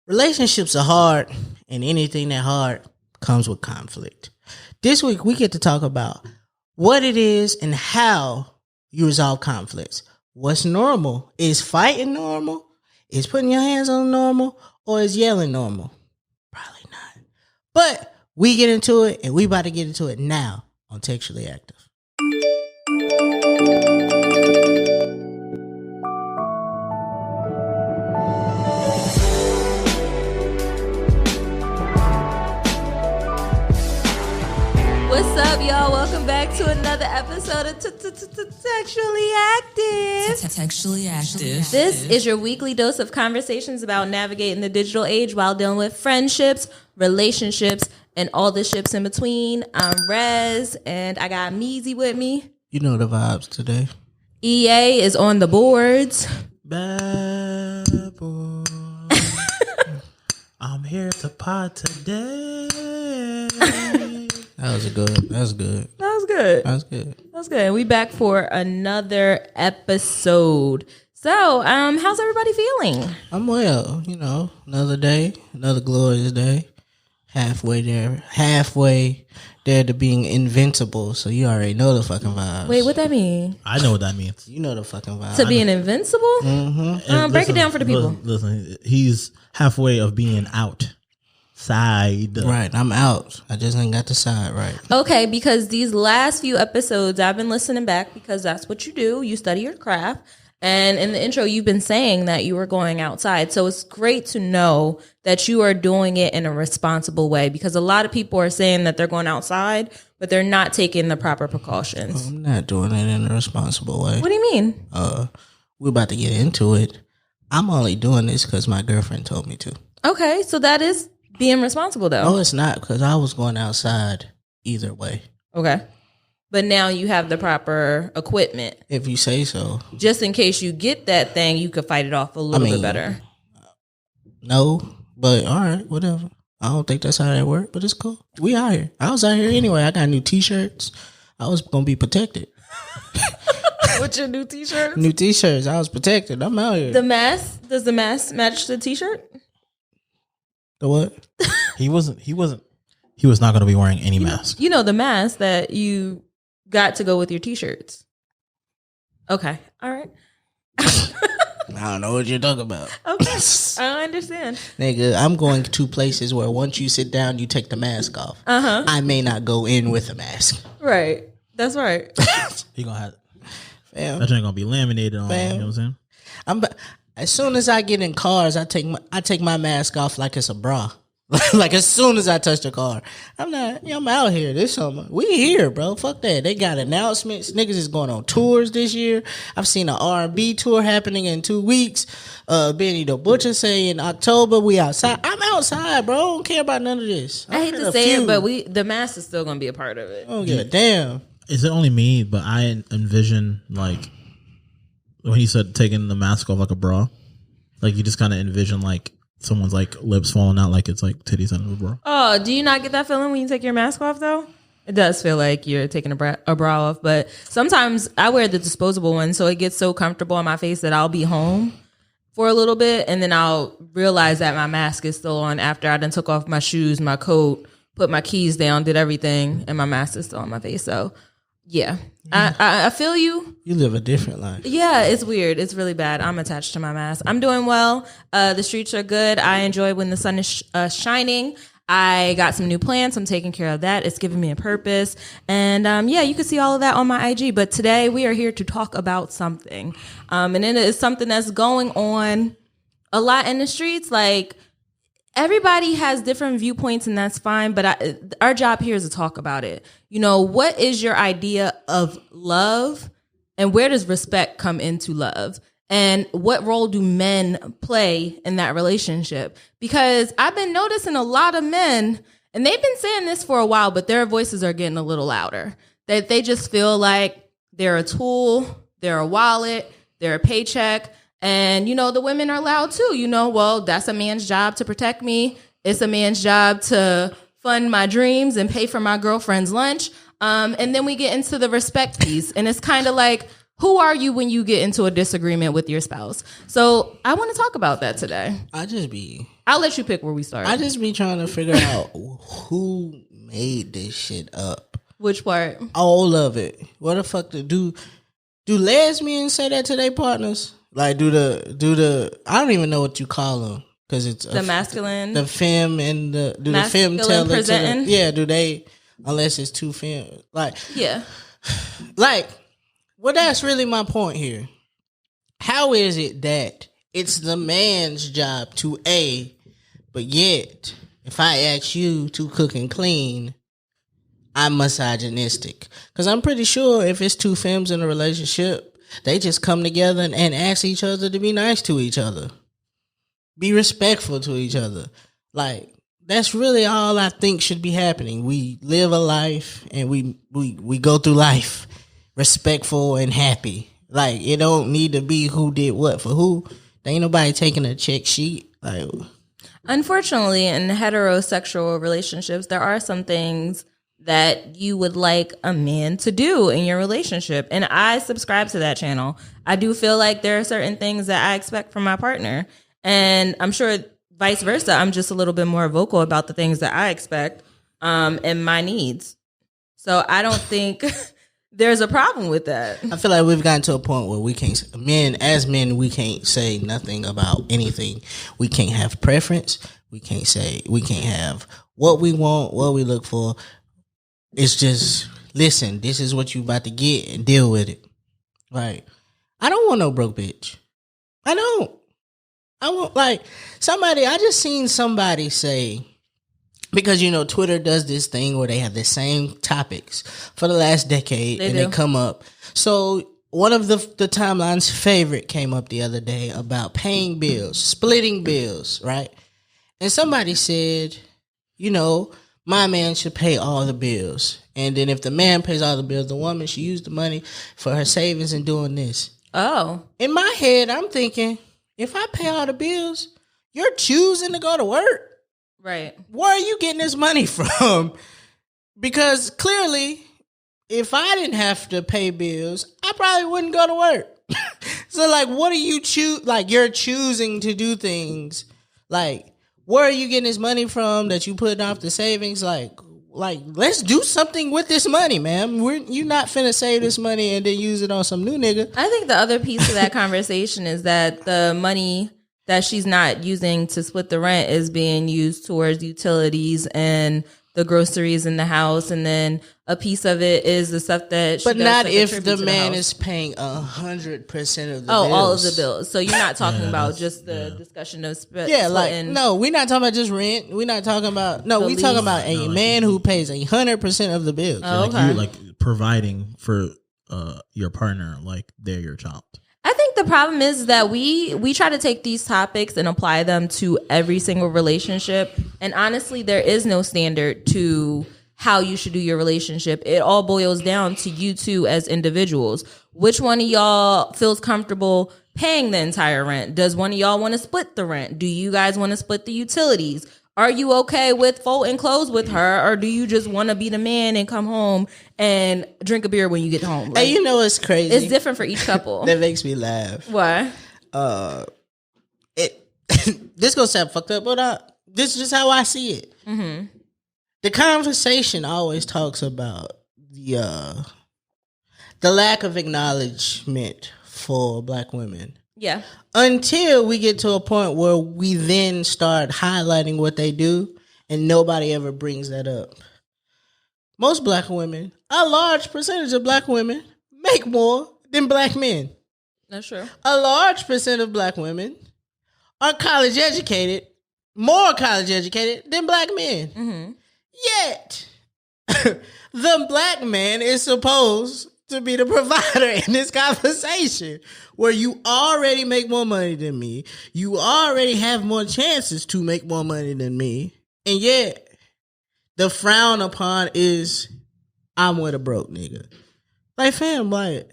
Relationships are hard, and anything that hard comes with conflict. This week, we get to talk about what it is and how you resolve conflicts. What's normal? Is fighting normal? Is putting your hands on normal? Or is yelling normal? Probably not. But we get into it, and we about to get into it now on Textually Active. What's up, y'all? Welcome back to another episode of Textually Active. Textually Active. This is your weekly dose of conversations about navigating the digital age while dealing with friendships, relationships, and all the ships in between. I'm Rez, and I got Meezy with me. You know the vibes today. EA is on the boards. Bad boy. I'm here to pod today. That was good. We back for another episode. So, how's everybody feeling? I'm well. You know, another day, another glorious day. Halfway there to being invincible. So you already know the fucking vibes. Wait, what that mean? I know what that means. You know the fucking vibes. To being invincible? Mm-hmm. Break it down for the people. Listen, he's halfway of being outside. Right, I'm out. I just ain't got the side right. Okay, because these last few episodes, I've been listening back because that's what you do. You study your craft. And in the intro, you've been saying that you were going outside. So it's great to know that you are doing it in a responsible way, because a lot of people are saying that they're going outside, but they're not taking the proper precautions. I'm not doing it in a responsible way. What do you mean? We're about to get into it. I'm only doing this because my girlfriend told me to. Okay, so that is being responsible, though. No, it's not, because I was going outside either way. Okay. But now you have the proper equipment. If you say so. Just in case you get that thing, you could fight it off a little bit better. No, but all right, whatever. I don't think that's how that works, but it's cool. We out here. I was out here anyway. I got new T-shirts. I was going to be protected. What's your new T-shirts? New T-shirts. I was protected. I'm out here. The mask? Does the mask match the T-shirt? The what? He was not going to be wearing any mask. You know the mask that you got to go with your T-shirts. Okay. All right. I don't know what you're talking about. Okay. I understand. Nigga, I'm going to places where once you sit down, you take the mask off. Uh-huh. I may not go in with a mask. Right. That's right. He gonna have Fam. that ain't gonna be laminated on. Fam. You know what I'm saying? As soon as I get in cars, I take my mask off like it's a bra. Like as soon as I touch the car, I'm out here this summer. We here, bro. Fuck that. They got announcements. Niggas is going on tours this year. I've seen an R&B tour happening in 2 weeks. Benny the Butcher say in October we outside. I'm outside, bro. I don't care about none of this. I hate to say it, but the mask is still gonna be a part of it. I don't give a damn. Is it only me? But I envision, like, when he said taking the mask off like a bra, like you just kind of envision like someone's like lips falling out, like it's like titties under a bra. Oh, do you not get that feeling when you take your mask off though? It does feel like you're taking a bra off, but sometimes I wear the disposable one, so it gets so comfortable on my face that I'll be home for a little bit, and then I'll realize that my mask is still on after I done took off my shoes, my coat, put my keys down, did everything, and my mask is still on my face. So yeah. I feel you. You live a different life. Yeah, it's weird. It's really bad. I'm attached to my mask. I'm doing well. The streets are good. I enjoy when the sun is shining. I got some new plants. I'm taking care of that. It's giving me a purpose. And you can see all of that on my IG. But today we are here to talk about something. And it is something that's going on a lot in the streets. Like, everybody has different viewpoints, and that's fine. But our job here is to talk about it. You know, what is your idea of love, and where does respect come into love? And what role do men play in that relationship? Because I've been noticing a lot of men, and they've been saying this for a while, but their voices are getting a little louder. That they just feel like they're a tool, they're a wallet, they're a paycheck. And, you know, the women are loud too. You know, well, that's a man's job to protect me. It's a man's job to fund my dreams and pay for my girlfriend's lunch. And then we get into the respect piece. And it's kind of like, who are you when you get into a disagreement with your spouse? So I want to talk about that today. I just be I'll let you pick where we start. I just be trying to figure out who made this shit up. Which part? All of it. What the fuck do lesbians say that to their partners? Like do the I don't even know what you call them because it's the masculine, the femme and the femme tell it to the, do they, unless it's two femme, like well, that's really my point here. How is it that it's the man's job to but yet if I ask you to cook and clean, I'm misogynistic? Because I'm pretty sure if it's two femmes in a relationship, they just come together and ask each other to be nice to each other. Be respectful to each other. Like, that's really all I think should be happening. We live a life and we go through life respectful and happy. Like, it don't need to be who did what for who. There ain't nobody taking a check sheet. Like, unfortunately, in heterosexual relationships, there are some things that you would like a man to do in your relationship. And I subscribe to that channel. I do feel like there are certain things that I expect from my partner. And I'm sure vice versa. I'm just a little bit more vocal about the things that I expect and my needs. So I don't think there's a problem with that. I feel like we've gotten to a point where we can't, as men, we can't say nothing about anything. We can't have preference. We can't have what we want, what we look for. It's just, listen, this is what you about to get and deal with it. Right. I don't want no broke bitch. I don't. I want, like, I just seen somebody say, because, Twitter does this thing where they have the same topics for the last decade they come up. So one of the timeline's favorite came up the other day about paying bills, splitting bills, right? And somebody said, my man should pay all the bills. And then if the man pays all the bills, the woman should use the money for her savings and doing this. Oh. In my head, I'm thinking, if I pay all the bills, you're choosing to go to work. Right. Where are you getting this money from? Because clearly, if I didn't have to pay bills, I probably wouldn't go to work. So, like, what do you choose? Like, you're choosing to do things. Like, where are you getting this money from that you put off the savings? Like, let's do something with this money, man. You're not finna save this money and then use it on some new nigga. I think the other piece of that conversation is that the money that she's not using to split the rent is being used towards utilities and the groceries in the house, and then a piece of it is the stuff that she but does not to if contribute the to man house. Is paying 100% of the bills. All of the bills. So you're not talking about just the discussion of no, we're not talking about just rent. We're not talking about we talking about a man who pays 100% of the bills. Oh, okay. Like you providing for your partner, like they're your child. I think the problem is that we try to take these topics and apply them to every single relationship. And honestly, there is no standard to how you should do your relationship. It all boils down to you two as individuals. Which one of y'all feels comfortable paying the entire rent? Does one of y'all want to split the rent? Do you guys want to split the utilities? Are you okay with folding clothes with her, or do you just want to be the man and come home and drink a beer when you get home? Like, hey, it's crazy. It's different for each couple. That makes me laugh. Why? This gonna sound fucked up, but this is just how I see it. Mm-hmm. The conversation always talks about the lack of acknowledgement for Black women. Yeah. Until we get to a point where we then start highlighting what they do and nobody ever brings that up. Most Black women, a large percentage of Black women, make more than Black men. That's true. A large percent of Black women are college educated, more college educated than Black men. Mm-hmm. Yet, the Black man is supposed to be the provider in this conversation where you already make more money than me. You already have more chances to make more money than me. And yet, the frown upon is, I'm with a broke nigga. Like, fam, like,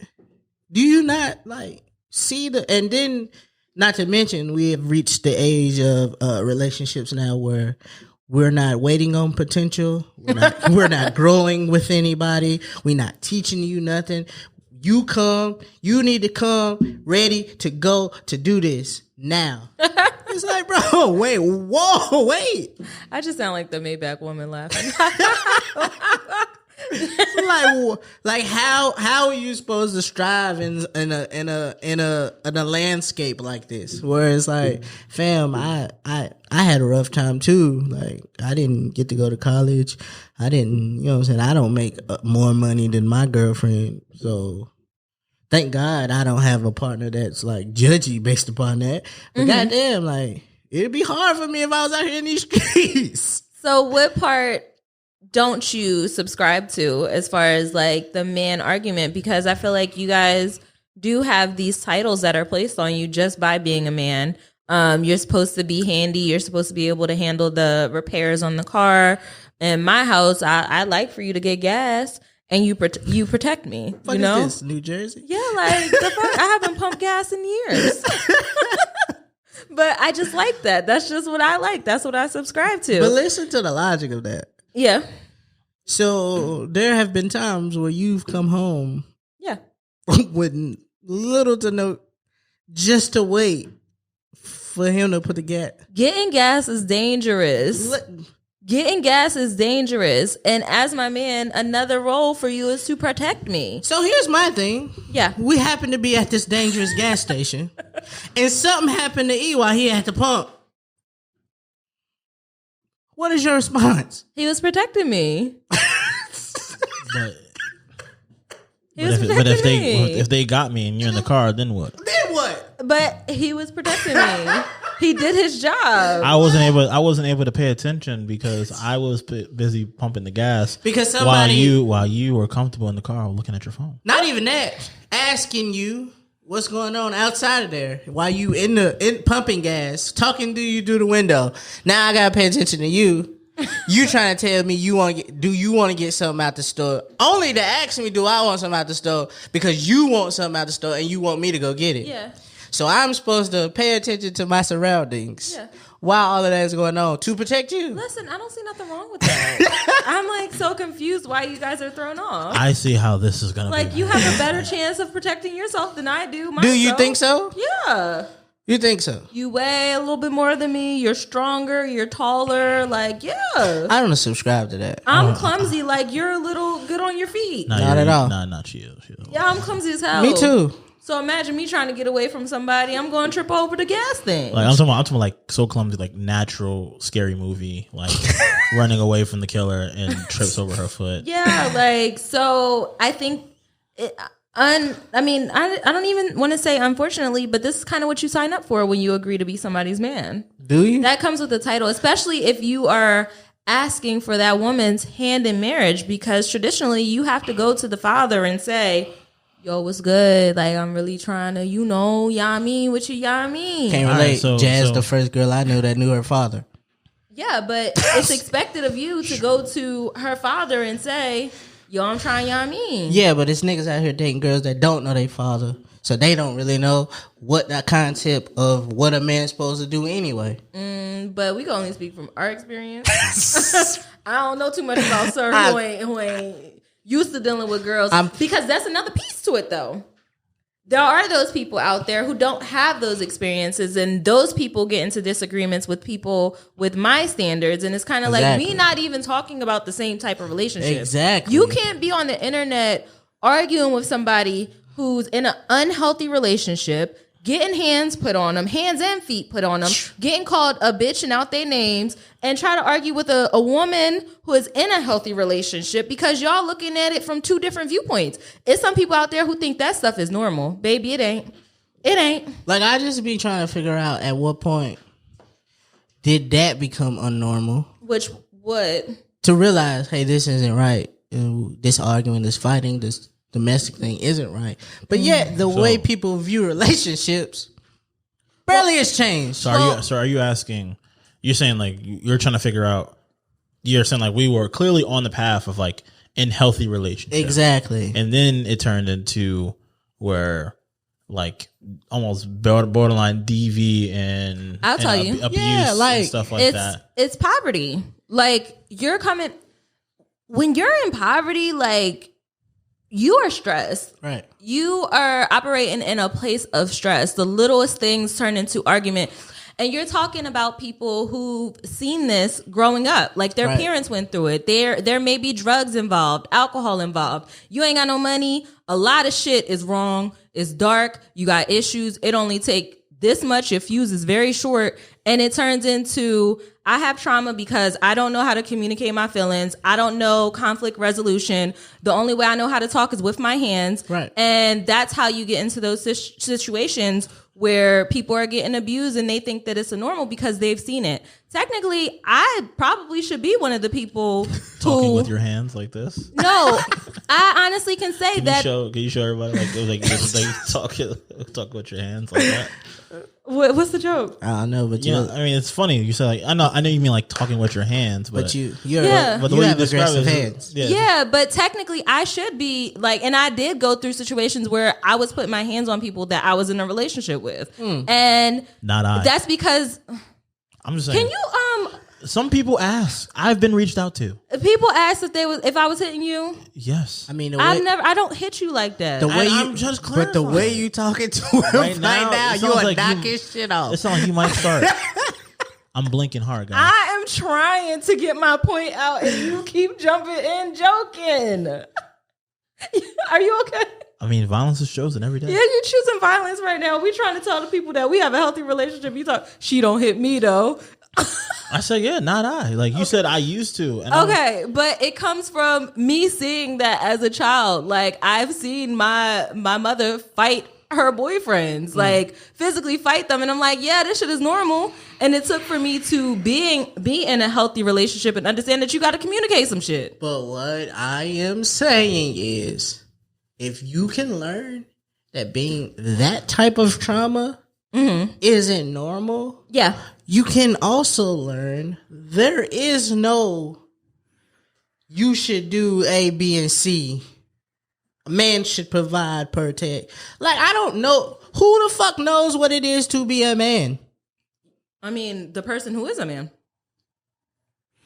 do you not, like, see the, and then, not to mention, we have reached the age of relationships now where we're not waiting on potential. We're not growing with anybody. We're not teaching you nothing. You need to come ready to go to do this now. It's like, bro, wait, whoa, wait. I just sound like the Maybach woman laughing. like how are you supposed to strive in a landscape like this, where it's like, fam, I had a rough time too. Like, I didn't get to go to college. I didn't, you know what I'm saying? I don't make more money than my girlfriend, so thank God I don't have a partner that's like judgy based upon that. But goddamn, like, it'd be hard for me if I was out here in these streets. So what part don't you subscribe to as far as like the man argument? Because I feel like you guys do have these titles that are placed on you just by being a man. You're supposed to be handy. You're supposed to be able to handle the repairs on the car. In my house, I like for you to get gas and you protect me. What you know, is this, New Jersey? Yeah, like the fuck, I haven't pumped gas in years. But I just like that. That's just what I like. That's what I subscribe to. But listen to the logic of that. Yeah. So there have been times where you've come home, Yeah, with little to no, just to wait for him to put the gas. getting gas is dangerous. Getting gas is dangerous. And as my man, another role for you is to protect me. So here's my thing. Yeah. We happen to be at this dangerous gas station, and something happened to E while he at the pump. What is your response? He was protecting me. But He was protecting me. if they got me and you're in the car, then what? Then what? But he was protecting me. He did his job. I wasn't able to pay attention because I was busy pumping the gas. Because somebody, while you were comfortable in the car looking at your phone. not even that, asking you what's going on outside of there while you in pumping gas, talking to you through the window. Now I gotta pay attention to you. You trying to tell me you want to get something out the store? Only to ask me, do I want something out the store? Because you want something out the store and you want me to go get it. Yeah. So I'm supposed to pay attention to my surroundings. Yeah. While all of that is going on to protect you. Listen, I don't see nothing wrong with that. I'm like so confused why you guys are thrown off. I see how this is gonna be. Like, you have a better chance of protecting yourself than I do. Do you think so? Yeah. You think so? You weigh a little bit more than me. You're stronger. You're taller. Like, yeah. I don't subscribe to that. I'm clumsy. Like, you're a little good on your feet. Not at all. Nah, not you. Yeah, I'm clumsy as hell. Me too. So imagine me trying to get away from somebody. I'm going to trip over the gas thing. Like I'm talking like so clumsy, like natural scary movie, like running away from the killer and trips over her foot. Yeah, like, so I think I don't even want to say unfortunately, but this is kind of what you sign up for when you agree to be somebody's man. Do you? That comes with the title, especially if you are asking for that woman's hand in marriage, because traditionally you have to go to the father and say, yo, what's good? Like, I'm really trying to, you know, I mean, what you, I mean. Can't relate. Right, Jazz, the first girl I knew that knew her father. Yeah, but it's expected of you to go to her father and say, yo, I'm trying, I mean. Yeah, but it's niggas out here dating girls that don't know their father. So they don't really know what that concept of what a man's supposed to do anyway. But we can only speak from our experience. I don't know too much about sir who ain't used to dealing with girls. Because that's another piece to it, though. There are those people out there who don't have those experiences, and those people get into disagreements with people with my standards, and it's kind of like we not even talking about the same type of relationship. Exactly. You can't be on the internet arguing with somebody who's in an unhealthy relationship, getting hands put on them, hands and feet put on them, getting called a bitch and out their names, and try to argue with a woman who is in a healthy relationship because y'all looking at it from two different viewpoints. It's some people out there who think that stuff is normal. Baby, it ain't. It ain't. Like, I just be trying to figure out at what point did that become unnormal? Which would? To realize, hey, this isn't right. This arguing, this fighting, this domestic thing isn't right. But yet, the way people view relationships barely has changed. So are you asking, you're saying like, you're trying to figure out, you're saying like we were clearly on the path of like in healthy relationships. Exactly. And then it turned into where like almost borderline DV and I'll tell you. abuse and stuff like that. It's poverty. Like, when you're in poverty, like, you are stressed. Right. You are operating in a place of stress. The littlest things turn into argument. And you're talking about people who've seen this growing up. Like their parents went through it. There may be drugs involved, alcohol involved. You ain't got no money. A lot of shit is wrong. It's dark. You got issues. It only take this much. Your fuse is very short. And it turns into, I have trauma because I don't know how to communicate my feelings. I don't know conflict resolution. The only way I know how to talk is with my hands. Right. And that's how you get into those situations where people are getting abused and they think that it's a normal because they've seen it. Technically, I probably should be one of the people talking with your hands like this. No, I honestly can say Can that. you show everybody talk with your hands like that? What's the joke? I don't know, but I mean, it's funny. You said like, I know you mean like talking with your hands, but you're but the way you describe aggressive it, hands. Yeah, but technically I should be like, and I did go through situations where I was putting my hands on people that I was in a relationship with, and not I. That's because I'm just saying. Can you Some people ask. I've been reached out to. People ask if I was hitting you. Yes. I mean, I don't hit you like that. I'm just clarifying. But the way you talking to him right now you are like knocking shit off. It sounds like you might start. I'm blinking hard, guys. I am trying to get my point out, and you keep jumping in, joking. Are you okay? I mean, violence is chosen every day. Yeah, you're choosing violence right now. We trying to tell the people that we have a healthy relationship. You talk, she don't hit me though. I said, yeah, not I. Like you said, I used to. And okay, but it comes from me seeing that as a child. Like I've seen my mother fight her boyfriends, like physically fight them, and I'm like, yeah, this shit is normal. And it took for me to be in a healthy relationship and understand that you got to communicate some shit. But what I am saying is, if you can learn that being that type of trauma isn't normal, yeah, you can also learn there is no you should do A, B, and C. A man should provide, protect. Like, I don't know. Who the fuck knows what it is to be a man? I mean, the person who is a man.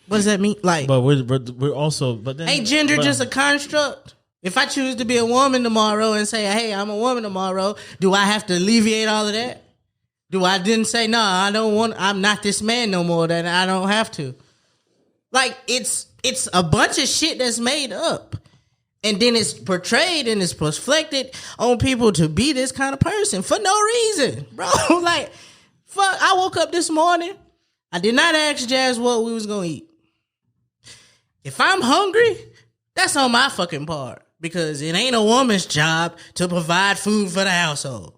What does that mean? Like, but we're also, but then ain't gender just a construct? If I choose to be a woman tomorrow and say, hey, I'm a woman tomorrow, do I have to alleviate all of that? Do I didn't say, no, I'm not this man no more, that I don't have to? Like, it's a bunch of shit that's made up. And then it's portrayed and it's reflected on people to be this kind of person for no reason, bro. Like, fuck, I woke up this morning. I did not ask Jazz what we was going to eat. If I'm hungry, that's on my fucking part. Because it ain't a woman's job to provide food for the household.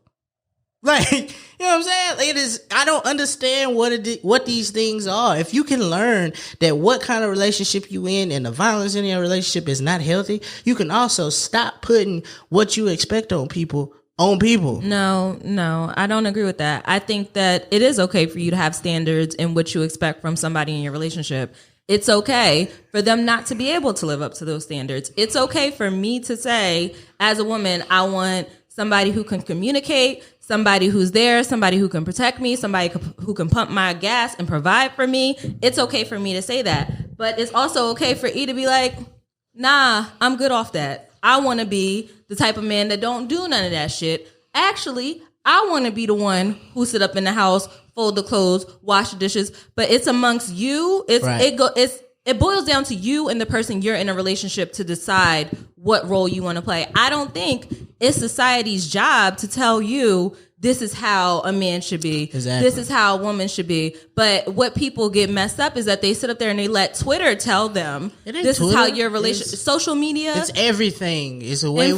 Like, you know what I'm saying? It is. I don't understand what these things are. If you can learn that what kind of relationship you in and the violence in your relationship is not healthy, you can also stop putting what you expect on people. No, I don't agree with that. I think that it is okay for you to have standards in what you expect from somebody in your relationship. It's okay for them not to be able to live up to those standards. It's okay for me to say, as a woman, I want somebody who can communicate, somebody who's there, somebody who can protect me, somebody who can pump my gas and provide for me. It's okay for me to say that. But it's also okay for E to be like, nah, I'm good off that. I want to be the type of man that don't do none of that shit. Actually, I want to be the one who sit up in the house, fold the clothes, wash the dishes. But it's amongst you. It boils down to you and the person you're in a relationship to decide what role you want to play. I don't think it's society's job to tell you this is how a man should be. Exactly. This is how a woman should be. But what people get messed up is that they sit up there and they let Twitter tell them this is how your relationship, social media. It's everything. It's the way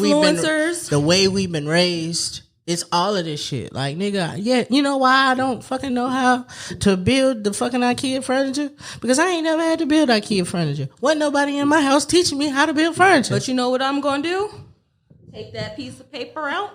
we've been raised. It's all of this shit. Like, nigga, yeah, you know why I don't fucking know how to build the fucking IKEA furniture? Because I ain't never had to build IKEA furniture. Wasn't nobody in my house teaching me how to build furniture. But you know what I'm going to do? Take that piece of paper out.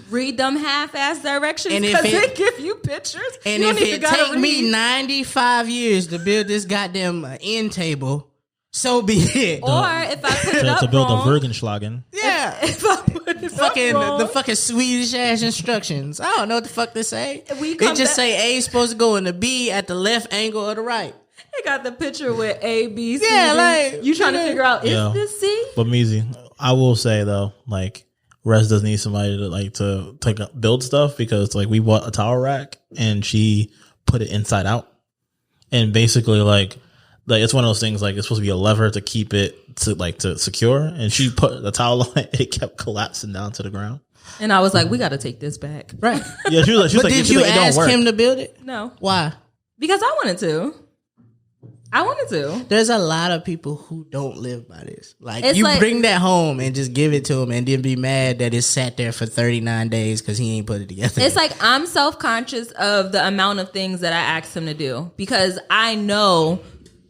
Read them half-ass directions because they give you pictures. And if it take me 95 years to build this goddamn end table, so be it. Or if I put it up to build wrong, a Vergenschlagen. Yeah. If I put it fucking up wrong, the fucking Swedish ass instructions. I don't know what the fuck they say. It just say A is supposed to go in the B at the left angle of the right. They got the picture with A, B, C. Yeah, D. like you trying to figure out is this C? But Meezy, I will say though, like Rez doesn't need somebody to build stuff because like we bought a towel rack and she put it inside out, and basically like it's one of those things like it's supposed to be a lever to keep it to secure, and she put the towel on it, it kept collapsing down to the ground. And I was like, we got to take this back. Right. Yeah, she was like, but did you ask him to build it? No. Why? Because I wanted to. There's a lot of people who don't live by this. Like, it's you like, bring that home and just give it to him and then be mad that it sat there for 39 days because he ain't put it together. It's like I'm self-conscious of the amount of things that I asked him to do because I know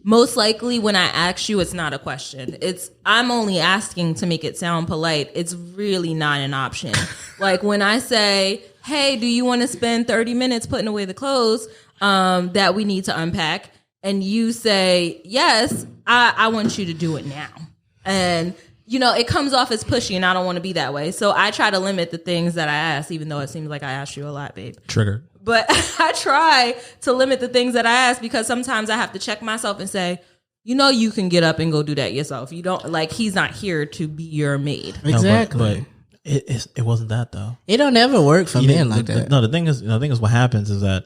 most likely when I ask you, it's not a question. I'm only asking to make it sound polite. It's really not an option. Like when I say, hey, do you want to spend 30 minutes putting away the clothes that we need to unpack? And you say, yes, I want you to do it now. And, it comes off as pushy and I don't want to be that way. So I try to limit the things that I ask, even though it seems like I asked you a lot, babe. Trigger. But I try to limit the things that I ask because sometimes I have to check myself and say, you can get up and go do that yourself. You don't he's not here to be your maid. Exactly. No, but it wasn't that though. It don't ever work for men like that. No, the thing is what happens is that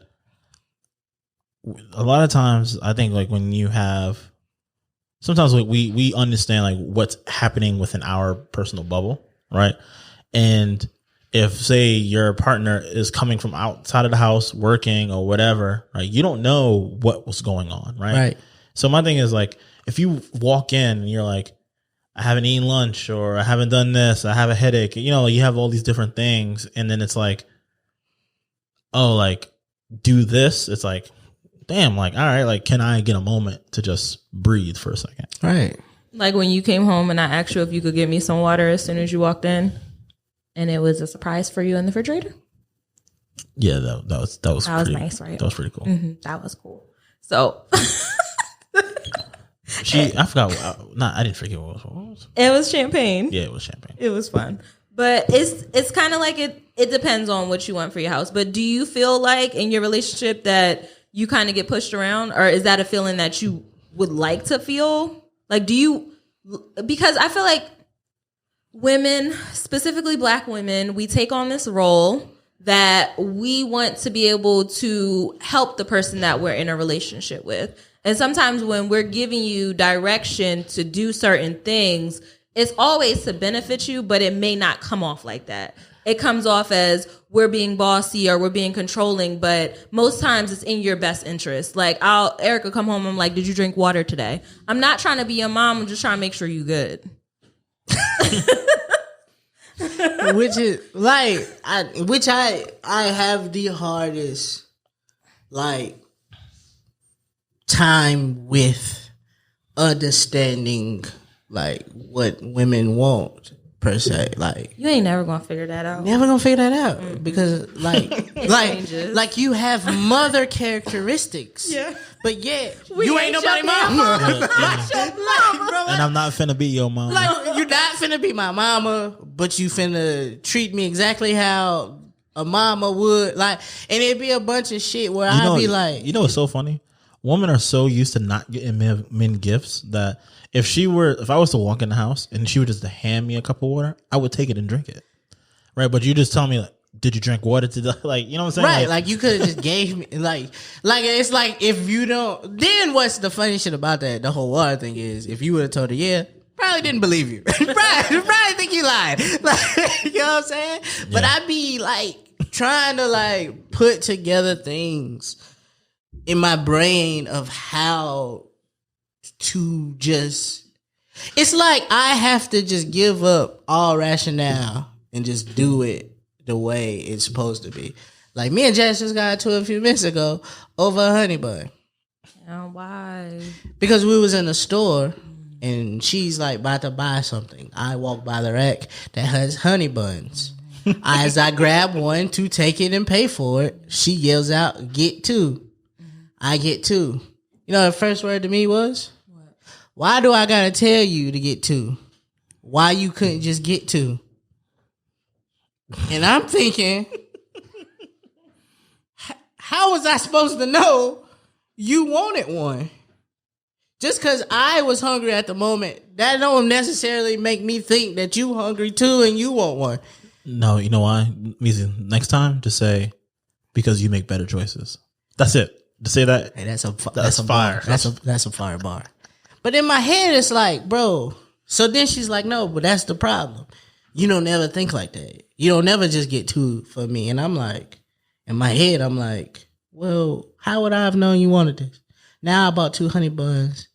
a lot of times I think like when you have sometimes like we understand like what's happening within our personal bubble, right? And if say your partner is coming from outside of the house working or whatever, right, you don't know what was going on, right? So my thing is like if you walk in and you're like, I haven't eaten lunch or I haven't done this, I have a headache, you have all these different things, and then it's like, oh, like do this, it's like, damn, like, all right, like, can I get a moment to just breathe for a second? Right. Like when you came home and I asked you if you could get me some water as soon as you walked in, and it was a surprise for you in the refrigerator. Yeah, that was nice, right? That was pretty cool. Mm-hmm, that was cool. So I forgot. I didn't forget what it was. It was champagne. Yeah, it was champagne. It was fun. But it's kind of like it depends on what you want for your house. But do you feel like in your relationship that you kind of get pushed around, or is that a feeling that you would like to feel? Like, because I feel like women, specifically Black women, we take on this role that we want to be able to help the person that we're in a relationship with. And sometimes when we're giving you direction to do certain things, it's always to benefit you, but it may not come off like that. It comes off as we're being bossy or we're being controlling, but most times it's in your best interest. Like Erica come home, I'm like, did you drink water today? I'm not trying to be your mom, I'm just trying to make sure you good. Which is like, I have the hardest like time with understanding like what women want per se. Like you ain't never gonna figure that out. Never gonna figure that out because like you have mother characteristics. Yeah. But yet you ain't nobody mama. And I'm not finna be your mama. Like you not finna be my mama, but you finna treat me exactly how a mama would. Like, and it'd be a bunch of shit where I'd be like, what's so funny? Women are so used to not getting men gifts that if I was to walk in the house and she would just hand me a cup of water, I would take it and drink it. Right. But you just tell me like, did you drink water today? Like, you know what I'm saying? Right. Like you could have just gave me like it's like if you don't, then what's the funny shit about that? The whole water thing is if you would have told her, yeah, probably didn't believe you. probably think you lied. Like, you know what I'm saying? Yeah. But I be like trying to like put together things in my brain of how to just, it's like I have to just give up all rationale and just do it the way it's supposed to be. Like me and Jess just got to a few minutes ago over a honey bun. Oh, why? Because we was in a store and she's like about to buy something. I walk by the rack that has honey buns. As I grab one to take it and pay for it, she yells out, "Get two." I get two. You know, the first word to me was, what? Why do I gotta tell you to get two? Why you couldn't just get two? And I'm thinking, how was I supposed to know you wanted one? Just because I was hungry at the moment, that don't necessarily make me think that you hungry too and you want one. No, you know why? Next time, just say, because you make better choices. That's it. To say that. Hey, that's a fire. Bar. That's a fire bar. But in my head, it's like, bro. So then she's like, no, but that's the problem. You don't never think like that. You don't never just get two for me. And I'm like, in my head, I'm like, well, how would I have known you wanted this? Now I bought 2 honey buns.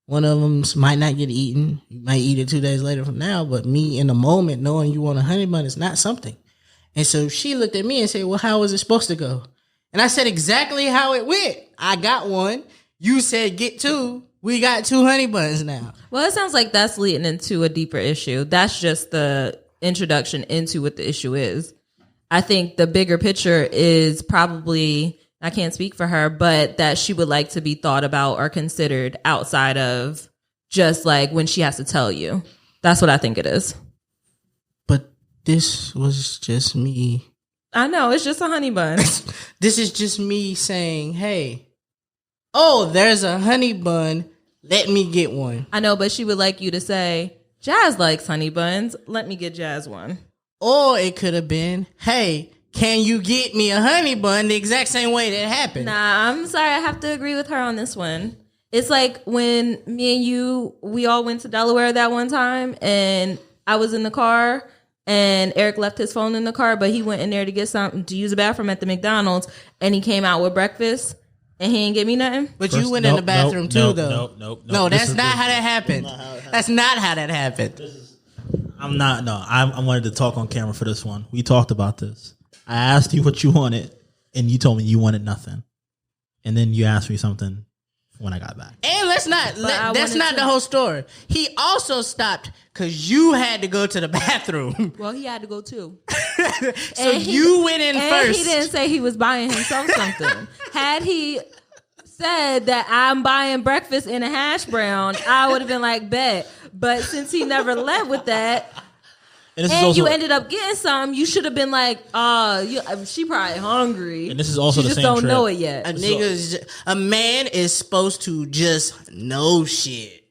One of them might not get eaten. You might eat it 2 days later from now. But me in the moment knowing you want a honey bun is not something. And so she looked at me and said, well, how was it supposed to go? And I said exactly how it went. I got one. You said get 2. We got 2 honey buns now. Well, it sounds like that's leading into a deeper issue. That's just the introduction into what the issue is. I think the bigger picture is probably, I can't speak for her, but that she would like to be thought about or considered outside of just like when she has to tell you. That's what I think it is. But this was just me. I know, it's just a honey bun. This is just me saying, hey, oh, there's a honey bun. Let me get one. I know, but she would like you to say, Jazz likes honey buns. Let me get Jazz one. Or it could have been, hey, can you get me a honey bun the exact same way that happened? Nah, I'm sorry. I have to agree with her on this one. It's like when me and you, we all went to Delaware that one time and I was in the car and Eric left his phone in the car, but he went in there to get something to use the bathroom at the McDonald's and he came out with breakfast and he didn't get me nothing. But you went in the bathroom too, though. No, that's not how that happened. That's not how that happened. I wanted to talk on camera for this one. We talked about this. I asked you what you wanted, and you told me you wanted nothing. And then you asked me something when I got back. And that's not the whole story. He also stopped because you had to go to the bathroom. Well, he had to go too. So you went in first. He didn't say he was buying himself something. Had he said that I'm buying breakfast in a hash brown, I would have been like, bet. But since he never led with that, and you ended up getting some, you should have been like, she probably hungry. And this is also she the just same don't trip. know it yet. A man is supposed to just know shit.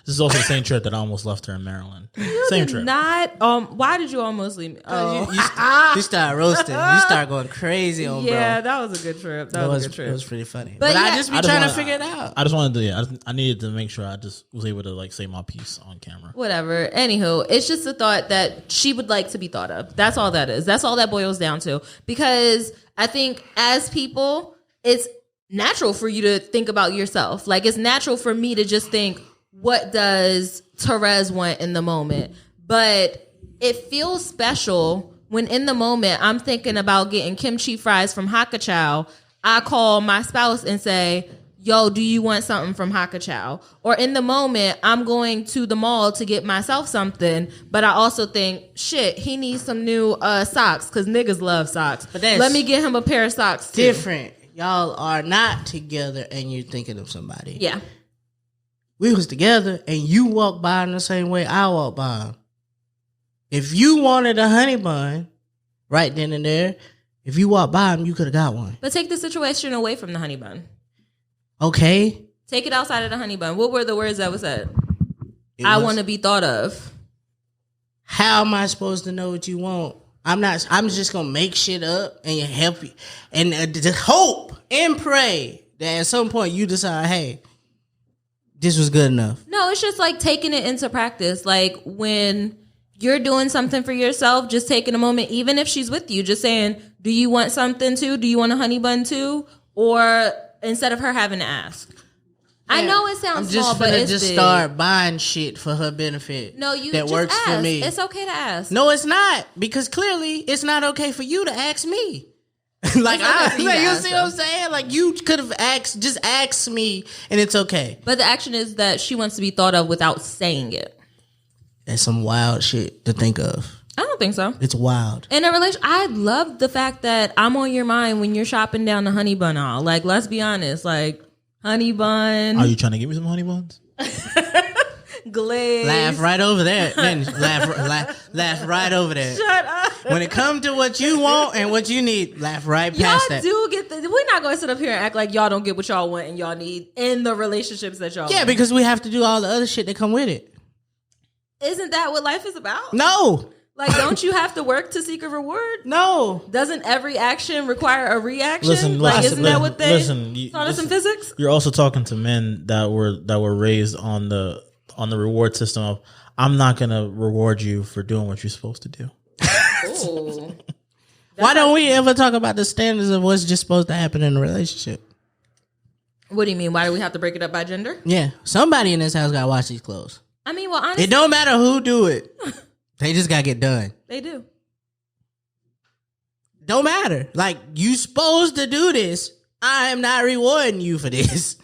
This is also the same trip that I almost left her in Maryland. Same trip. Not. Why did you almost leave me? You started roasting. You started going crazy on bro. Yeah, that was a good trip. That was a good trip. It was pretty funny. But I just be trying to figure it out. I just wanted to. I needed to make sure I just was able to like say my piece on camera. Whatever. Anywho, it's just a thought that she would like to be thought of. That's all that is. That's all that boils down to. Because I think as people, it's natural for you to think about yourself. Like it's natural for me to just think, what does Therese want in the moment? But it feels special when in the moment I'm thinking about getting kimchi fries from Hakkachow. I call my spouse and say, yo, do you want something from Hakkachow? Or in the moment, I'm going to the mall to get myself something, but I also think, shit, he needs some new socks because niggas love socks. But let me get him a pair of socks too. Different. Y'all are not together and you're thinking of somebody. Yeah. We was together and you walked by him the same way I walked by him. If you wanted a honey bun right then and there, if you walked by him, you could have got one. But take the situation away from the honey bun. Okay. Take it outside of the honey bun. What were the words that was said? I want to be thought of. How am I supposed to know what you want? I'm just going to make shit up and help you. And just hope and pray that at some point you decide, hey, this was good enough. No, it's just like taking it into practice. Like when you're doing something for yourself, just taking a moment, even if she's with you, just saying, do you want something too? Do you want a honey bun too? Or instead of her having to ask. Yeah, I know it sounds small, but it's just big. Start buying shit for her benefit. No, you that just works ask. for me. It's okay to ask. No, it's not, because clearly it's not okay for you to ask me. Like you see what I'm saying? Like you could have just asked me, and it's okay. But the action is that she wants to be thought of without saying it. That's some wild shit to think of. I don't think so. It's wild. In a relationship, I love the fact that I'm on your mind when you're shopping down the honey bun aisle. Like, let's be honest. Like, honey bun. Are you trying to give me some honey buns? Glaze. Laugh right over there. Then laugh right over there. Shut up. When it comes to what you want and what you need, laugh right past Y'all that. do get we're not going to sit up here and act like y'all don't get what y'all want and y'all need in the relationships that y'all want. Because we have to do all the other shit that come with it. Isn't that what life is about? No. Like, don't you have to work to seek a reward? No. Doesn't every action require a reaction? Listen, isn't that what they listen, taught us in physics? You're also talking to men that were raised on the reward system of, I'm not gonna reward you for doing what you're supposed to do. Ooh. Why don't we ever talk about the standards of what's just supposed to happen in a relationship? What do you mean? Why do we have to break it up by gender? Yeah. Somebody in this house gotta wash these clothes. I mean, well, honestly, It don't matter who do it. They just gotta get done. they do. Don't matter. Like, you supposed to do this. I am not rewarding you for this.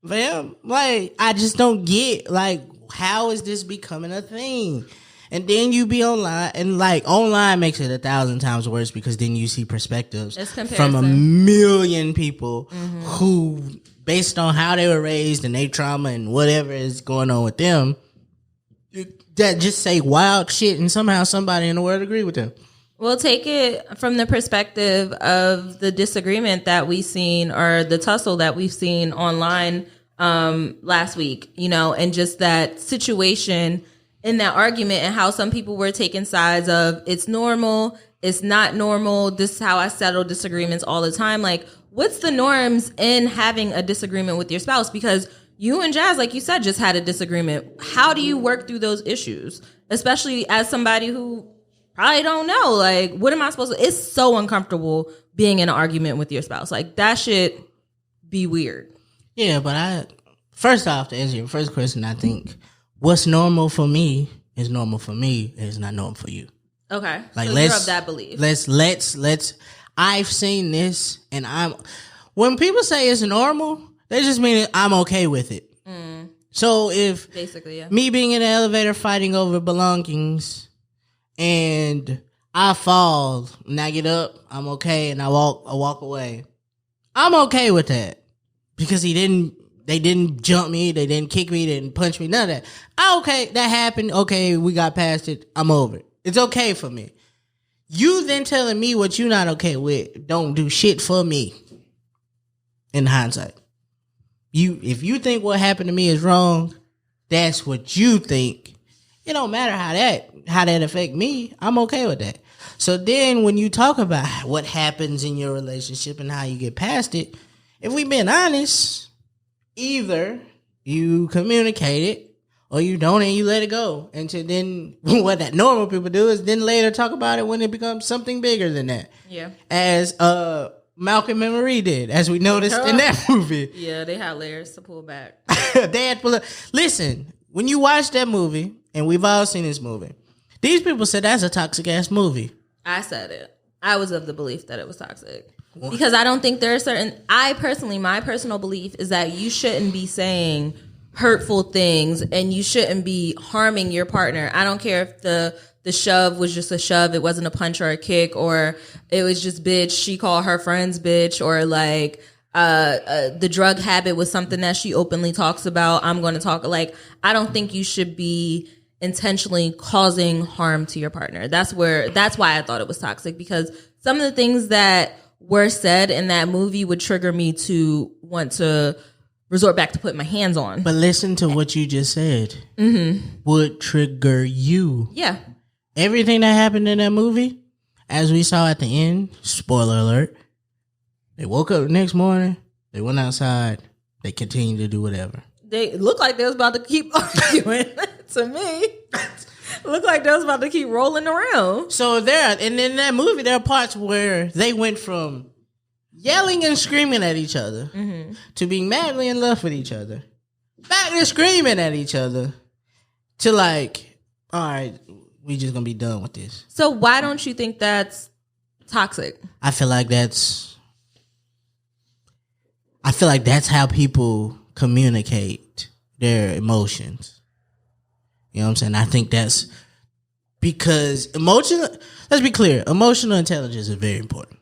Fam, like, I just don't get, like, how is this becoming a thing? And then you be online, and like, online makes it 1,000 times worse because then you see perspectives from a million people who, based on how they were raised and their trauma and whatever is going on with them, that just say wild shit, and somehow somebody in the world agree with them. We'll take it from the perspective of the disagreement that we've seen, or the tussle that we've seen online last week, and just that situation in that argument, and how some people were taking sides of it's normal, it's not normal, this is how I settle disagreements all the time. Like, what's the norms in having a disagreement with your spouse? Because you and Jazz, like you said, just had a disagreement. How do you work through those issues? Especially as somebody who probably don't know, like, what am I supposed to? It's so uncomfortable being in an argument with your spouse. Like, that should be weird. Yeah, but first off, to answer your first question, I think what's normal for me is normal for me, and it's not normal for you. Okay. Like, so you're of that belief. Let's I've seen this, and when people say it's normal, they just mean I'm okay with it. So if basically, yeah, me being in the elevator fighting over belongings, and I fall and I get up, I'm okay, and I walk away, I'm okay with that because they didn't jump me, they didn't kick me, they didn't punch me, none of that. Okay, that happened. Okay, we got past it. I'm over it. It's okay for me. You then telling me what you're not okay with don't do shit for me. In hindsight, if you think what happened to me is wrong, that's what you think. It don't matter how that affect me. I'm okay with that. So then when you talk about what happens in your relationship and how you get past it, if we been honest, either you communicate it or you don't and you let it go. And so then what that normal people do is then later talk about it when it becomes something bigger than that. Yeah. As Malcolm and Marie did, as we noticed in that movie. Yeah, they had layers to pull back. Listen, when you watch that movie, and we've all seen this movie, these people said that's a toxic ass movie. I said it. I was of the belief that it was toxic. Because I don't think there are my personal belief is that you shouldn't be saying hurtful things and you shouldn't be harming your partner. I don't care if the shove was just a shove, it wasn't a punch or a kick, or it was just bitch, she called her friends bitch, or like the drug habit was something that she openly talks about. I'm going to talk, like, I don't think you should be intentionally causing harm to your partner. That's why I thought it was toxic, because some of the things that were said in that movie would trigger me to want to resort back to putting my hands on. But listen to what you just said. Would trigger you. Yeah. Everything that happened in that movie, as we saw at the end, spoiler alert, they woke up the next morning, they went outside, they continued to do whatever. They looked like they was about to keep arguing. To me, looked like they was about to keep rolling around. So and in that movie, there are parts where they went from yelling and screaming at each other to being madly in love with each other, back to screaming at each other, to like, all right, we just gonna be done with this. So why don't you think that's toxic? I feel like that's how people communicate their emotions. You know what I'm saying? I think that's because let's be clear, emotional intelligence is very important.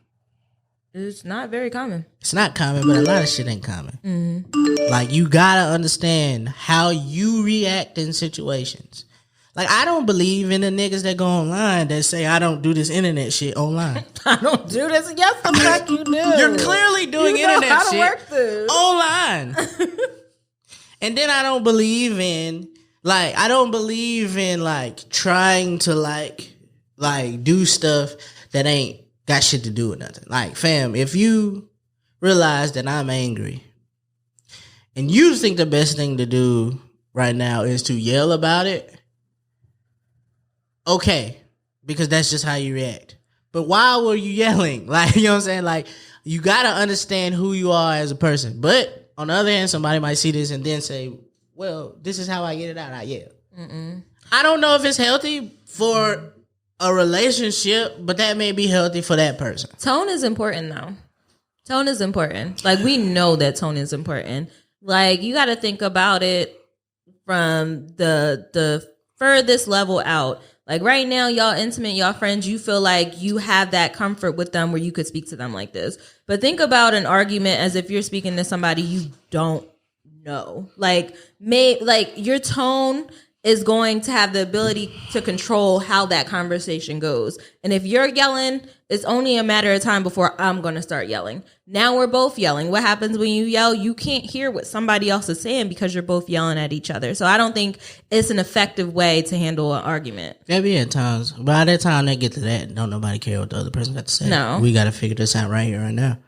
It's not very common. It's not common, but a lot of shit ain't common. Mm-hmm. Like, you gotta understand how you react in situations. Like, I don't believe in the niggas that go online that say, I don't do this internet shit online. I don't do this. Yes, the fuck you do. You're clearly doing internet how to shit work this. online. And then I don't believe in, trying to, like do stuff that ain't got shit to do with nothing. Like, fam, if you realize that I'm angry and you think the best thing to do right now is to yell about it, okay, because that's just how you react. But why were you yelling? Like, you know what I'm saying? Like, you gotta understand who you are as a person. But on the other hand, somebody might see this and then say, well, this is how I get it out. I yell. I don't know if it's healthy for a relationship, but that may be healthy for that person. Tone is important, though. Tone is important. Like, we know that tone is important. Like, you got to think about it from the furthest level out. Like, right now, y'all intimate, y'all friends, you feel like you have that comfort with them where you could speak to them like this. But think about an argument as if you're speaking to somebody you don't know. Like, your tone is going to have the ability to control how that conversation goes. And if you're yelling, it's only a matter of time before I'm going to start yelling. Now we're both yelling. What happens when you yell? You can't hear what somebody else is saying because you're both yelling at each other. So I don't think it's an effective way to handle an argument. There be at times. By the time they get to that, don't nobody care what the other person got to say. No. We got to figure this out right here, right now.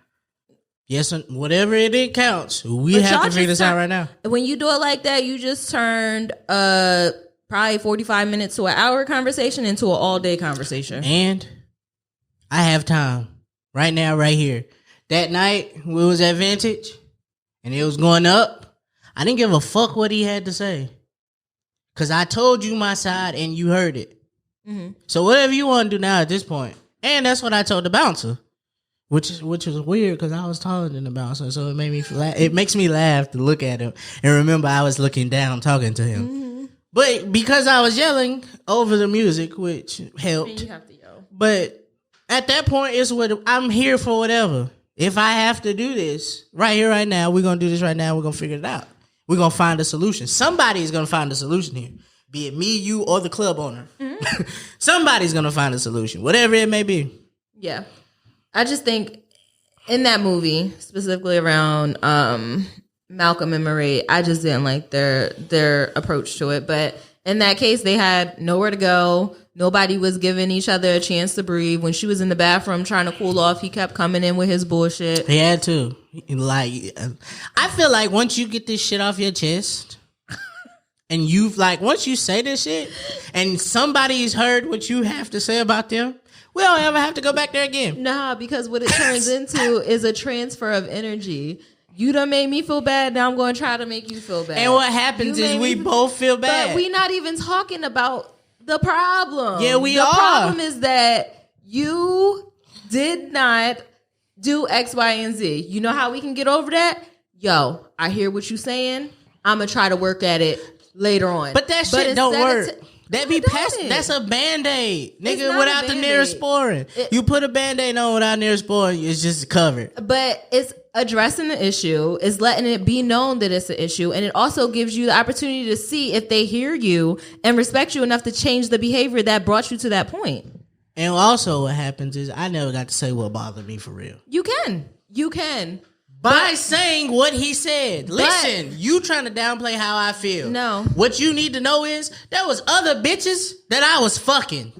Yes, whatever it counts. We have to figure this out right now. When you do it like that, you just turned probably 45 minutes to an hour conversation into an all-day conversation. And I have time right now, right here. That night, we was at Vintage, and it was going up. I didn't give a fuck what he had to say. Because I told you my side, and you heard it. Mm-hmm. So whatever you want to do now at this point. And that's what I told the bouncer. Which was weird because I was taller than the bouncer, so it made me it makes me laugh to look at him and remember I was looking down talking to him. Mm-hmm. But because I was yelling over the music, which helped. You have to yell. But at that point, it's what I'm here for. Whatever. If I have to do this right here, right now, we're gonna do this right now. We're gonna figure it out. We're gonna find a solution. Somebody is gonna find a solution here. Be it me, you, or the club owner. Mm-hmm. Somebody's gonna find a solution, whatever it may be. Yeah. I just think in that movie, specifically around Malcolm and Marie, I just didn't like their approach to it. But in that case, they had nowhere to go. Nobody was giving each other a chance to breathe. When she was in the bathroom trying to cool off, he kept coming in with his bullshit. He had to. Like, I feel like once you get this shit off your chest, and once you say this shit, and somebody's heard what you have to say about them, we don't ever have to go back there again. Nah, because what it turns into is a transfer of energy. You done made me feel bad, now I'm going to try to make you feel bad. And what happens is we both feel bad. But we not even talking about the problem. Yeah, we are. The problem is that you did not do X, Y, and Z. You know how we can get over that? Yo, I hear what you saying. I'm going to try to work at it later on. But that shit don't work. That be past. That's a Band-Aid, nigga, without the Neosporin. You put a Band-Aid on without Neosporin, it's just covered. But it's addressing the issue. It's letting it be known that it's an issue. And it also gives you the opportunity to see if they hear you and respect you enough to change the behavior that brought you to that point. And also what happens is I never got to say what bothered me for real. You can. By saying what he said. Listen, you trying to downplay how I feel. No. What you need to know is there was other bitches that I was fucking.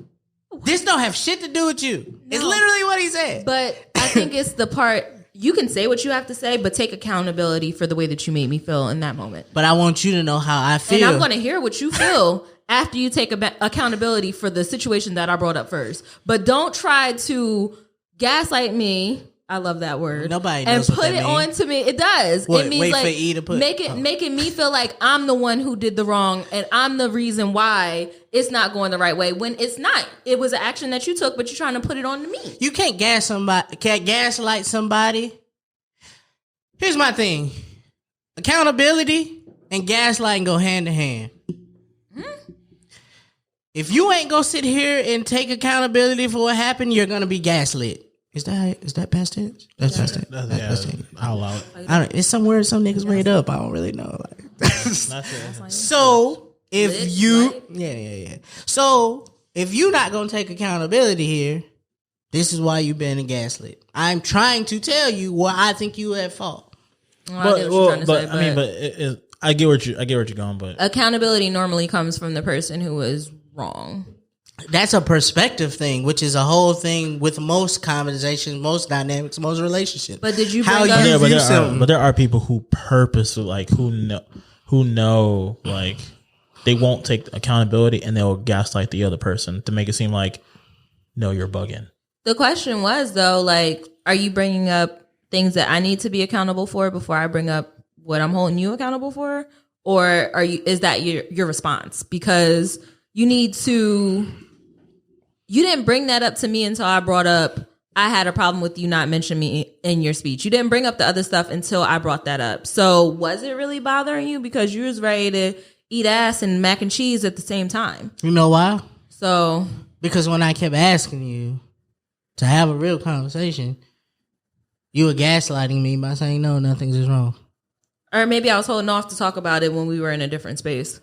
This don't have shit to do with you. No. It's literally what he said. But I think it's the part, you can say what you have to say, but take accountability for the way that you made me feel in that moment. But I want you to know how I feel. And I'm going to hear what you feel after you take accountability for the situation that I brought up first. But don't try to gaslight me. I love that word. Nobody knows and what put that it means. on to me. It does. What, it means wait like for E to put making me feel like I'm the one who did the wrong and I'm the reason why it's not going the right way when it's not. It was an action that you took, but you're trying to put it on to me. You can't gaslight somebody. Here's my thing. Accountability and gaslighting go hand in hand. If you ain't gonna sit here and take accountability for what happened, you're gonna be gaslit. Is that past tense? That's past tense. Yeah, That's tense. I'll allow it. It's some words some niggas made up. I don't really know. So if you, yeah. So if you not gonna take accountability here, this is why you've been gaslit. I'm trying to tell you what I think you at fault. I get what you're trying to say, I get where you're going. But accountability normally comes from the person who is wrong. That's a perspective thing, which is a whole thing with most conversations, most dynamics, most relationships. But did you bring how up? you view but something? there are people who purposely like who know like they won't take accountability and they'll gaslight the other person to make it seem like no, you're bugging. The question was though, like, are you bringing up things that I need to be accountable for before I bring up what I'm holding you accountable for, or is that your response? Because you didn't bring that up to me until I brought up I had a problem with you not mentioning me in your speech. You didn't bring up the other stuff until I brought that up. So was it really bothering you? Because you was ready to eat ass and mac and cheese at the same time. You know why? So because when I kept asking you to have a real conversation, you were gaslighting me by saying no, nothing's wrong. Or maybe I was holding off to talk about it when we were in a different space.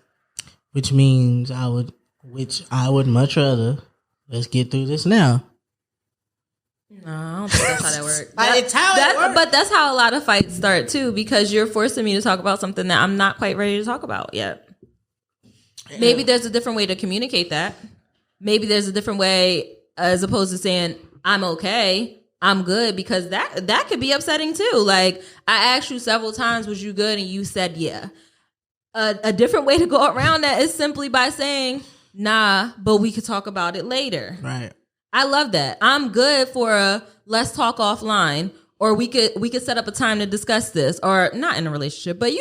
Which means I would much rather let's get through this now. No, I don't think that's how that works. It's how it works. But that's how a lot of fights start too, because you're forcing me to talk about something that I'm not quite ready to talk about yet. Yeah. Maybe there's a different way to communicate that. Maybe there's a different way as opposed to saying, I'm okay, I'm good, because that could be upsetting too. Like, I asked you several times, was you good? And you said, yeah. A different way to go around that is simply by saying, nah, but we could talk about it later. Right. I love that. I'm good for a let's talk offline, or we could set up a time to discuss this, or not in a relationship, but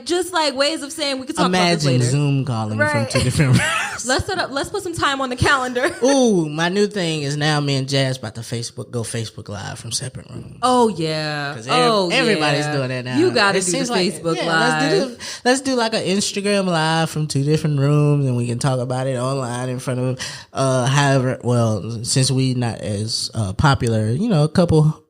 just like ways of saying we could talk about this later. Imagine Zoom calling from two different rooms. Let's put some time on the calendar. Ooh, my new thing is now me and Jazz about to go Facebook Live from separate rooms. Oh yeah. Because everybody's doing that now. You gotta do the Facebook Live. Let's do like an Instagram Live from two different rooms, and we can talk about it online in front of since we not as popular, a couple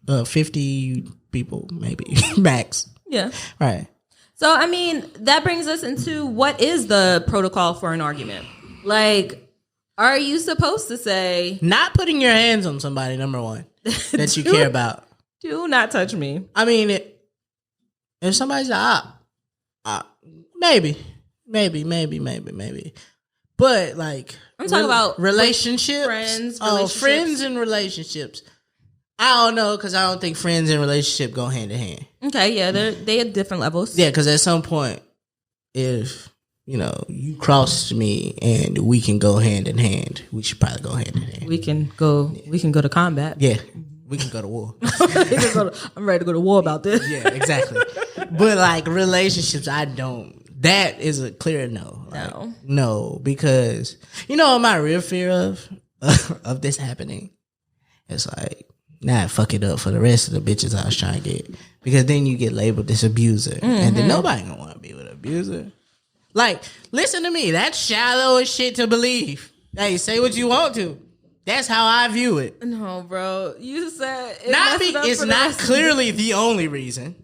50 people maybe max. Yeah. Right. So, I mean, that brings us into what is the protocol for an argument? Like, are you supposed to say... Not putting your hands on somebody, number one, that you care about. Do not touch me. I mean, if somebody's maybe. But, like... I'm talking about... Relationships. Friends and relationships. I don't know, because I don't think friends and relationship go hand in hand. Okay, yeah, they at different levels. Yeah, because at some point, if you cross me and we can go hand in hand, we should probably go hand in hand. We can go to combat. Yeah, we can go to war. I'm ready to go to war about this. Yeah, exactly. But like relationships, I don't. That is a clear no. Like, no, because what my real fear of this happening? It's like. Nah, fuck it up for the rest of the bitches I was trying to get. Because then you get labeled this abuser. Mm-hmm. And then nobody gonna want to be with an abuser. Like, listen to me. That's shallow as shit to believe. Hey, say what you want to. That's how I view it. No, bro. You said... It's not clearly the only reason.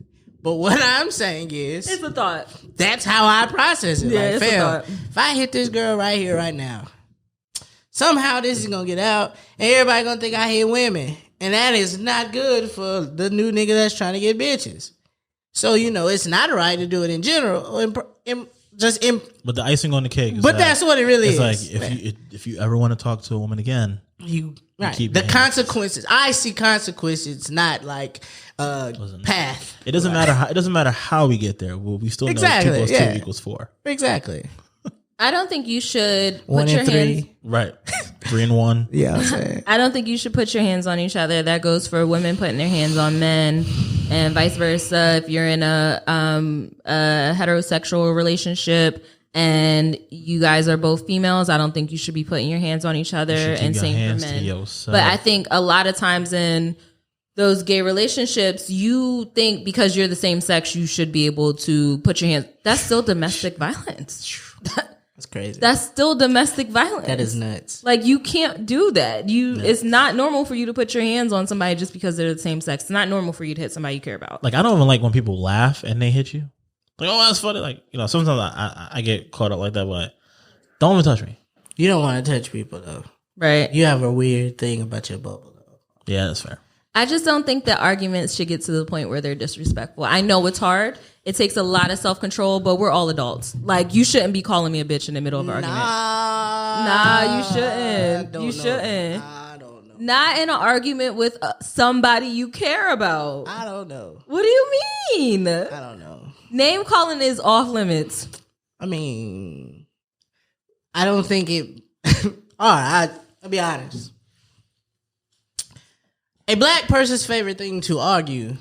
But what I'm saying is... It's a thought. That's how I process it. Yeah, like, it's a thought. If I hit this girl right here, right now, somehow this is gonna get out. And everybody gonna think I hit women. And that is not good for the new nigga that's trying to get bitches. So, it's not right to do it in general. But the icing on the cake is that's what it really is. It's like, if you ever want to talk to a woman again, you keep the consequences. I see consequences, not like path. It doesn't matter. It doesn't matter how we get there. We still know 2 + 2 = 4. Exactly. I don't think you should put your hands... Right. 3 and 1. Yeah, I'm saying. I don't think you should put your hands on each other. That goes for women putting their hands on men and vice versa. If you're in a heterosexual relationship and you guys are both females, I don't think you should be putting your hands on each other, and same for men. But I think a lot of times in those gay relationships, you think because you're the same sex, you should be able to put your hands. That's still domestic violence. That's crazy. That's still domestic violence. That is nuts. Like, you can't do that. It's not normal for you to put your hands on somebody just because they're the same sex. It's not normal for you to hit somebody you care about. Like, I don't even like when people laugh and they hit you. Like, oh, that's funny. Like, you know, sometimes I get caught up like that, but don't even touch me. You don't want to touch people, though. Right. You have a weird thing about your bubble, though. Yeah, that's fair. I just don't think that arguments should get to the point where they're disrespectful. I know it's hard. It takes a lot of self-control, but we're all adults. Like, you shouldn't be calling me a bitch in the middle of an argument. Nah, you shouldn't. You shouldn't. I don't know. Not in an argument with somebody you care about. I don't know. What do you mean? I don't know. Name calling is off limits. I mean, I don't think it... All right, I'll be honest. A black person's favorite thing to argue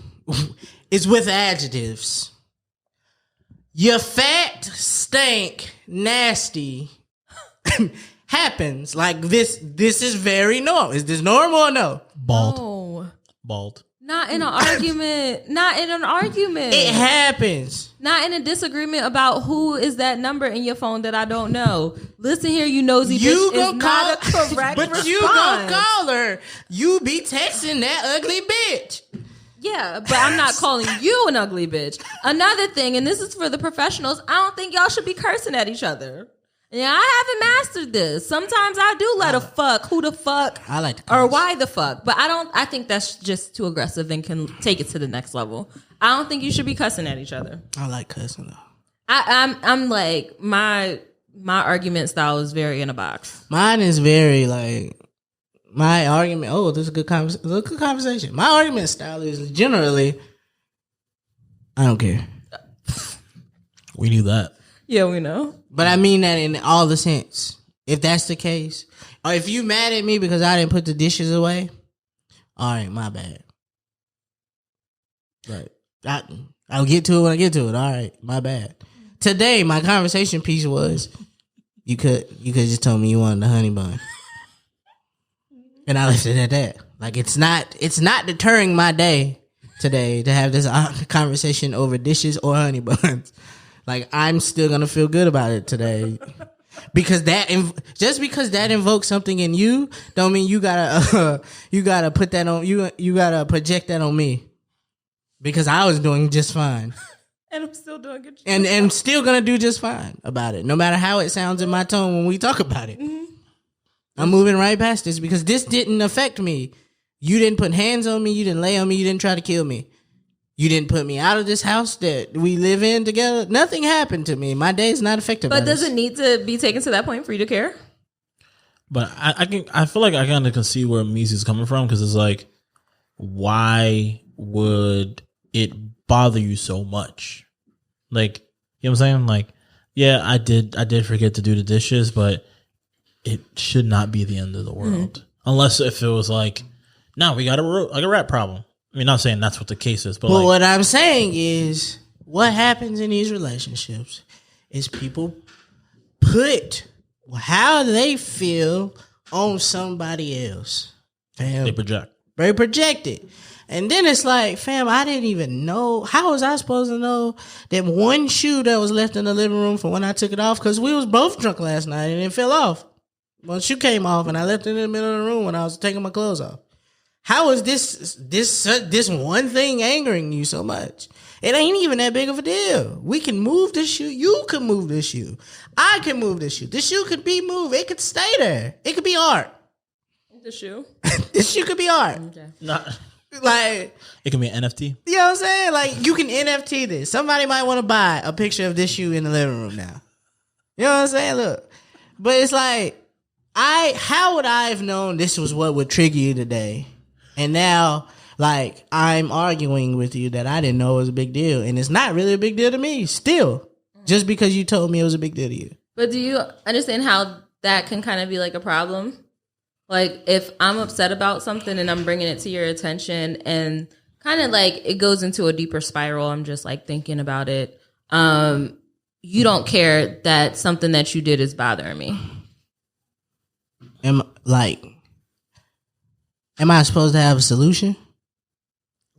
is with adjectives. You're fat, stink, nasty, happens. Like, this is very normal. Is this normal or no? Bald. No. Bald. Not in an argument. Not in an argument. It happens. Not in a disagreement about who is that number in your phone that I don't know. Listen here, you nosy bitch. It's not a correct but response. you go call her. You be texting that ugly bitch. Yeah, but I'm not calling you an ugly bitch. Another thing, and this is for the professionals, I don't think y'all should be cursing at each other. Yeah, I haven't mastered this. Sometimes I do let a fuck, who the fuck, I like to curse. or why the fuck. But I think that's just too aggressive and can take it to the next level. I don't think you should be cussing at each other. I like cussing though. I'm like, my argument style is very in a box. Mine is very like, my argument, this is a good conversation. My argument style is generally, I don't care. We knew that. Yeah, we know. But I mean that in all the sense. If that's the case, or if you mad at me because I didn't put the dishes away, all right, my bad. Right. I'll get to it when I get to it. All right, my bad. Today, my conversation piece was, you could just tell me you wanted the honey bun. And I left it at that. Like, it's not deterring my day today to have this conversation over dishes or honey buns. Like, I'm still gonna feel good about it today, because just because that invokes something in you, don't mean you gotta put that on you gotta project that on me, because I was doing just fine, and I'm still doing good. And still gonna do just fine about it, no matter how it sounds in my tone when we talk about it. Mm-hmm. I'm moving right past this because this didn't affect me. You didn't put hands on me. You didn't lay on me. You didn't try to kill me. You didn't put me out of this house that we live in together. Nothing happened to me. My day is not affected by this. But does it need to be taken to that point for you to care? But I feel like I kind of can see where Meezy is coming from, because it's like, why would it bother you so much? Like, you know what I'm saying? Like, yeah, I did forget to do the dishes, but it should not be the end of the world. Mm-hmm. Unless if it was like, no, we got a rat problem. I mean, not saying that's what the case is, but well, what I'm saying is, what happens in these relationships is people put how they feel on somebody else. Fam, they project. They project it. And then it's like, fam, I didn't even know. How was I supposed to know that one shoe that was left in the living room from when I took it off? Because we was both drunk last night and it fell off. One shoe came off and I left it in the middle of the room when I was taking my clothes off. How is this one thing angering you so much? It ain't even that big of a deal. We can move this shoe. You can move this shoe. I can move this shoe. This shoe could be moved. It could stay there. It could be art. The shoe? This shoe could be art. Okay. Not like, it can be an NFT. You know what I'm saying? Like, you can NFT this. Somebody might want to buy a picture of this shoe in the living room now. You know what I'm saying? Look. But it's like, how would I have known this was what would trigger you today? And now, like, I'm arguing with you that I didn't know it was a big deal. And it's not really a big deal to me still, just because you told me it was a big deal to you. But do you understand how that can kind of be like a problem? Like, if I'm upset about something and I'm bringing it to your attention and kind of like it goes into a deeper spiral, I'm just like thinking about it. You don't care that something that you did is bothering me. Am I supposed to have a solution?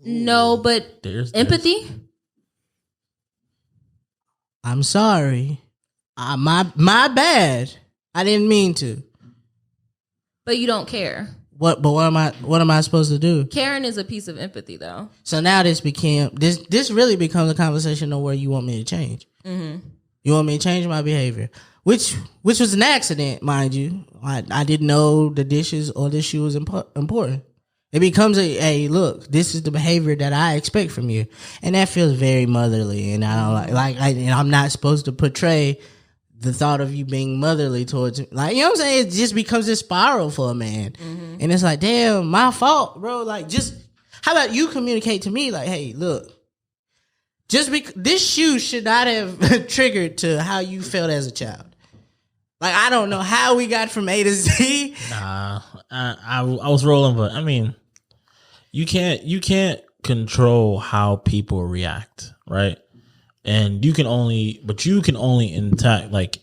No, but empathy? I'm sorry, My bad. I didn't mean to. But you don't care. What am I supposed to do? Caring is a piece of empathy, though. So now this really becomes a conversation of where you want me to change. Mm-hmm. You want me to change my behavior, which was an accident, mind you. I didn't know the dishes or the shoe was important. It becomes a look. This is the behavior that I expect from you, and that feels very motherly. And I don't and I'm not supposed to portray the thought of you being motherly towards me. Like, you know what I'm saying? It just becomes this spiral for a man. Mm-hmm. And it's like, damn, my fault, bro. Like, just, how about you communicate to me? Like, hey, look, this shoe should not have triggered to how you felt as a child. Like, I don't know how we got from A to Z. Nah, I was rolling, but I mean, you can't control how people react, right? And you can only intact, like,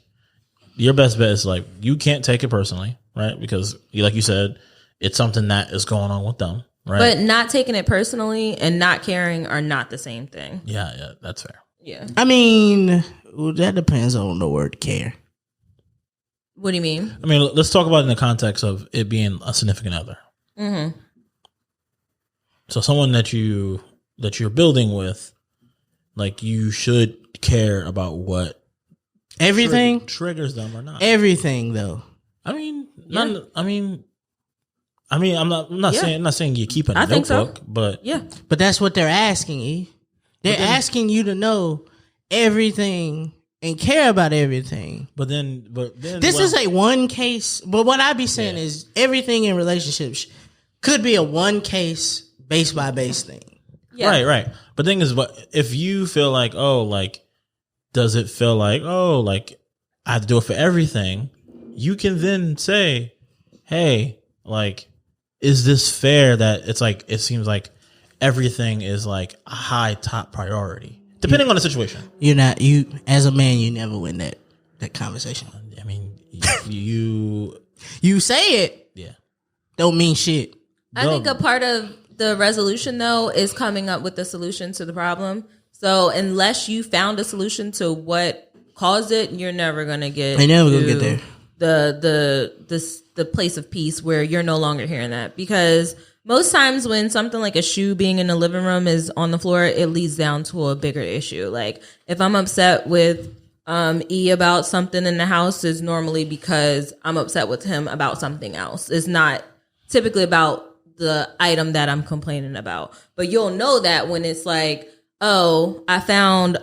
your best bet is, like, you can't take it personally, right? Because, like you said, it's something that is going on with them, right? But not taking it personally and not caring are not the same thing. Yeah, that's fair. Yeah. I mean, that depends on the word care. What do you mean? I mean, let's talk about it in the context of it being a significant other. Mm-hmm. So someone that you're building with, like, you should care about what everything triggers them or not. Everything, though. I mean, I'm not saying you keep a notebook, but yeah, but that's what they're asking. E. They're asking you to know everything and care about everything. But then this is a one case. But what I be saying is everything in relationships could be a one case base by base thing. Yeah. Right. But the thing is, what if you feel like, does it feel like, I have to do it for everything? You can then say, hey, like, is this fair that it's like, it seems like everything is like a high top priority, depending on the situation. You as a man, you never win that conversation. I mean, you say it. Yeah. Don't mean shit. I think a part of the resolution, though, is coming up with the solution to the problem. So unless you found a solution to what caused it, you're never gonna get. You're never gonna get there. The place of peace where you're no longer hearing that, because most times when something like a shoe being in the living room is on the floor, it leads down to a bigger issue. Like, if I'm upset with E about something in the house, is normally because I'm upset with him about something else. It's not typically about the item that I'm complaining about. But you'll know that when it's like, oh, I found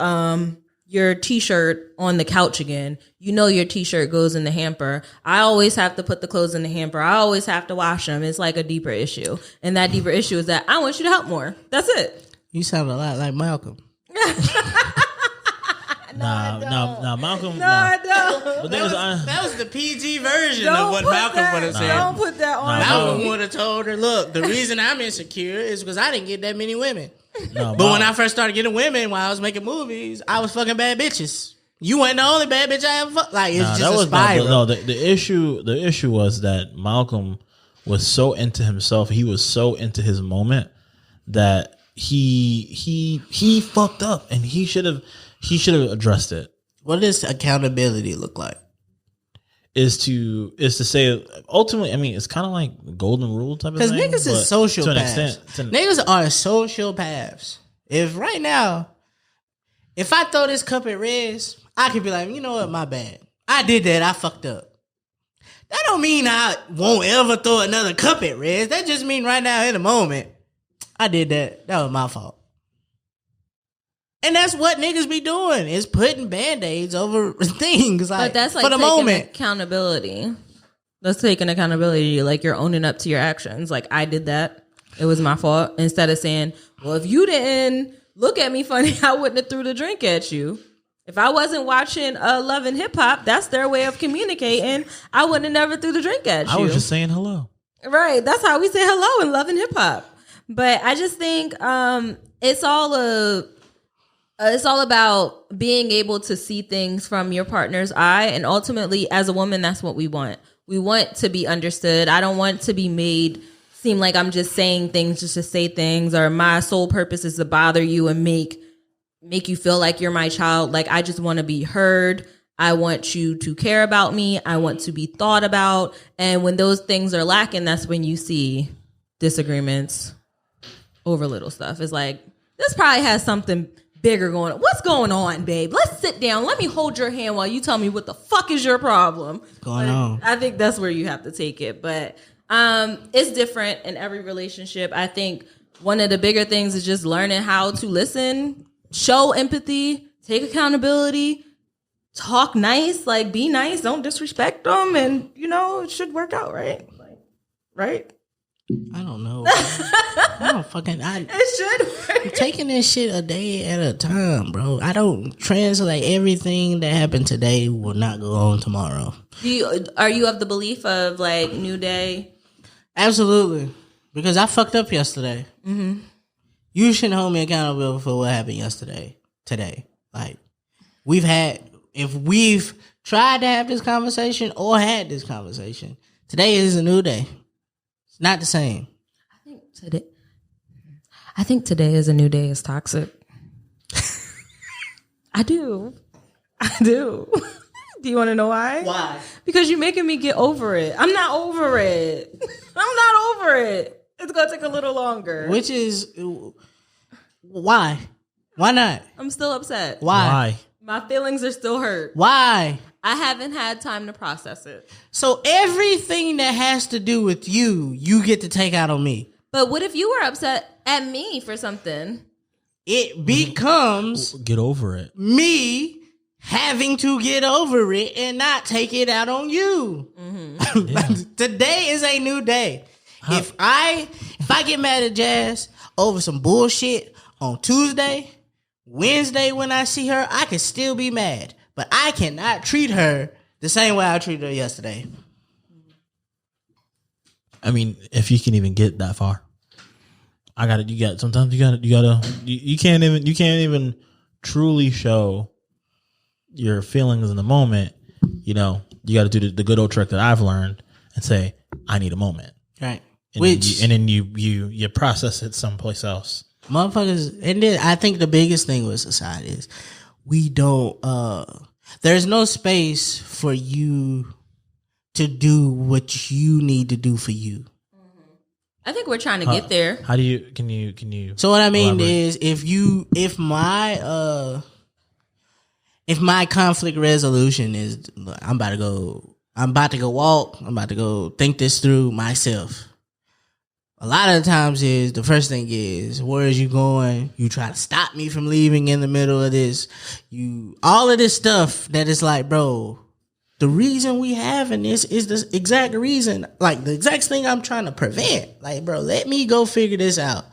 your t-shirt on the couch again. You know your t-shirt goes in the hamper. I always have to put the clothes in the hamper. I always have to wash them. It's like a deeper issue. And that deeper issue is that I want you to help more. That's it. You sound a lot like Malcolm. No, Malcolm. No, I don't. The thing is, that was the PG version of what Malcolm would have said. Don't put that on. Malcolm would have told her, look, the reason I'm insecure is because I didn't get that many women. No, but when I first started getting women while I was making movies, I was fucking bad bitches. You weren't the only bad bitch I ever fucked. Like, it's just a spiral. The issue was that Malcolm was so into himself. He was so into his moment that he fucked up, and he should have addressed it. What does accountability look like? Is to say, ultimately, I mean, it's kind of like golden rule type of thing. Because niggas is sociopaths. Extent. Niggas are sociopaths. If right now, if I throw this cup at Rez, I could be like, you know what, my bad. I did that. I fucked up. That don't mean I won't ever throw another cup at Rez. That just mean right now in the moment, I did that. That was my fault. And that's what niggas be doing, is putting Band-Aids over things. Like, but that's like for the taking moment. Accountability. That's taking accountability. Like, you're owning up to your actions. Like, I did that. It was my fault. Instead of saying, well, if you didn't look at me funny, I wouldn't have threw the drink at you. If I wasn't watching Love and Hip Hop, that's their way of communicating. I wouldn't have never threw the drink at you. I was just saying hello. Right. That's how we say hello in Love and Hip Hop. But I just think it's all about being able to see things from your partner's eye. And ultimately, as a woman, that's what we want. We want to be understood. I don't want to be made seem like I'm just saying things just to say things, or my sole purpose is to bother you and make you feel like you're my child. Like, I just want to be heard. I want you to care about me. I want to be thought about. And when those things are lacking, that's when you see disagreements over little stuff. It's like, this probably has something bigger going on. What's going on, babe? Let's sit down. Let me hold your hand while you tell me what the fuck is your problem. Going on. I think that's where you have to take it. But it's different in every relationship. I think one of the bigger things is just learning how to listen, show empathy, take accountability, talk nice, like be nice, don't disrespect them, and it should work out, right? Like, right? I don't know. It should work. I'm taking this shit a day at a time, bro. I don't translate everything that happened today will not go on tomorrow. Are you of the belief of like new day? Absolutely. Because I fucked up yesterday. Mm-hmm. You shouldn't hold me accountable for what happened today. Like, if we've tried to have this conversation or had this conversation, today is a new day. It's not the same. I think today is a new day is toxic. I do. Do you want to know why? Why? Because you're making me get over it. I'm not over it. It's going to take a little longer. Which is, why? Why not? I'm still upset. Why? My feelings are still hurt. Why? I haven't had time to process it. So everything that has to do with you get to take out on me. But what if you were upset at me for something? It becomes get over it. Me having to get over it and not take it out on you. Mm-hmm. Yeah. Today is a new day. If I get mad at Jazz over some bullshit on Tuesday, Wednesday when I see her, I can still be mad. But I cannot treat her the same way I treated her yesterday. I mean, if you can even get that far. Sometimes you can't even truly show your feelings in the moment. You got to do the good old trick that I've learned and say, I need a moment. Right. And then you process it someplace else. Motherfuckers, and then I think the biggest thing with society is we don't, there's no space for you to do what you need to do for you. I think we're trying to get there. How do you, can you? So what I mean elaborate? is if my conflict resolution is, I'm about to go walk, I'm about to go think this through myself. A lot of the times the first thing is, where is you going? You try to stop me from leaving in the middle of this. All of this stuff that is like, bro, the reason we having this is the exact reason, like the exact thing I'm trying to prevent. Like, bro, let me go figure this out.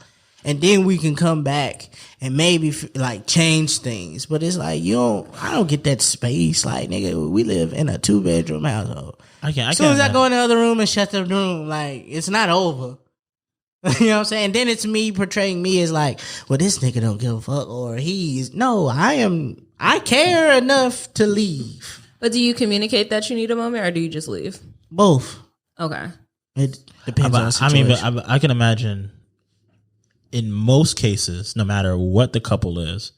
And then we can come back and maybe like change things. But it's like, I don't get that space. Like, nigga, we live in a 2-bedroom household. As soon as I go in the other room and shut the room, like, it's not over. You know what I'm saying? Then it's me portraying me as like, well, this nigga don't give a fuck, or I care enough to leave. But do you communicate that you need a moment, or do you just leave? Both. Okay. It depends on the situation. I can imagine in most cases, no matter what the couple is,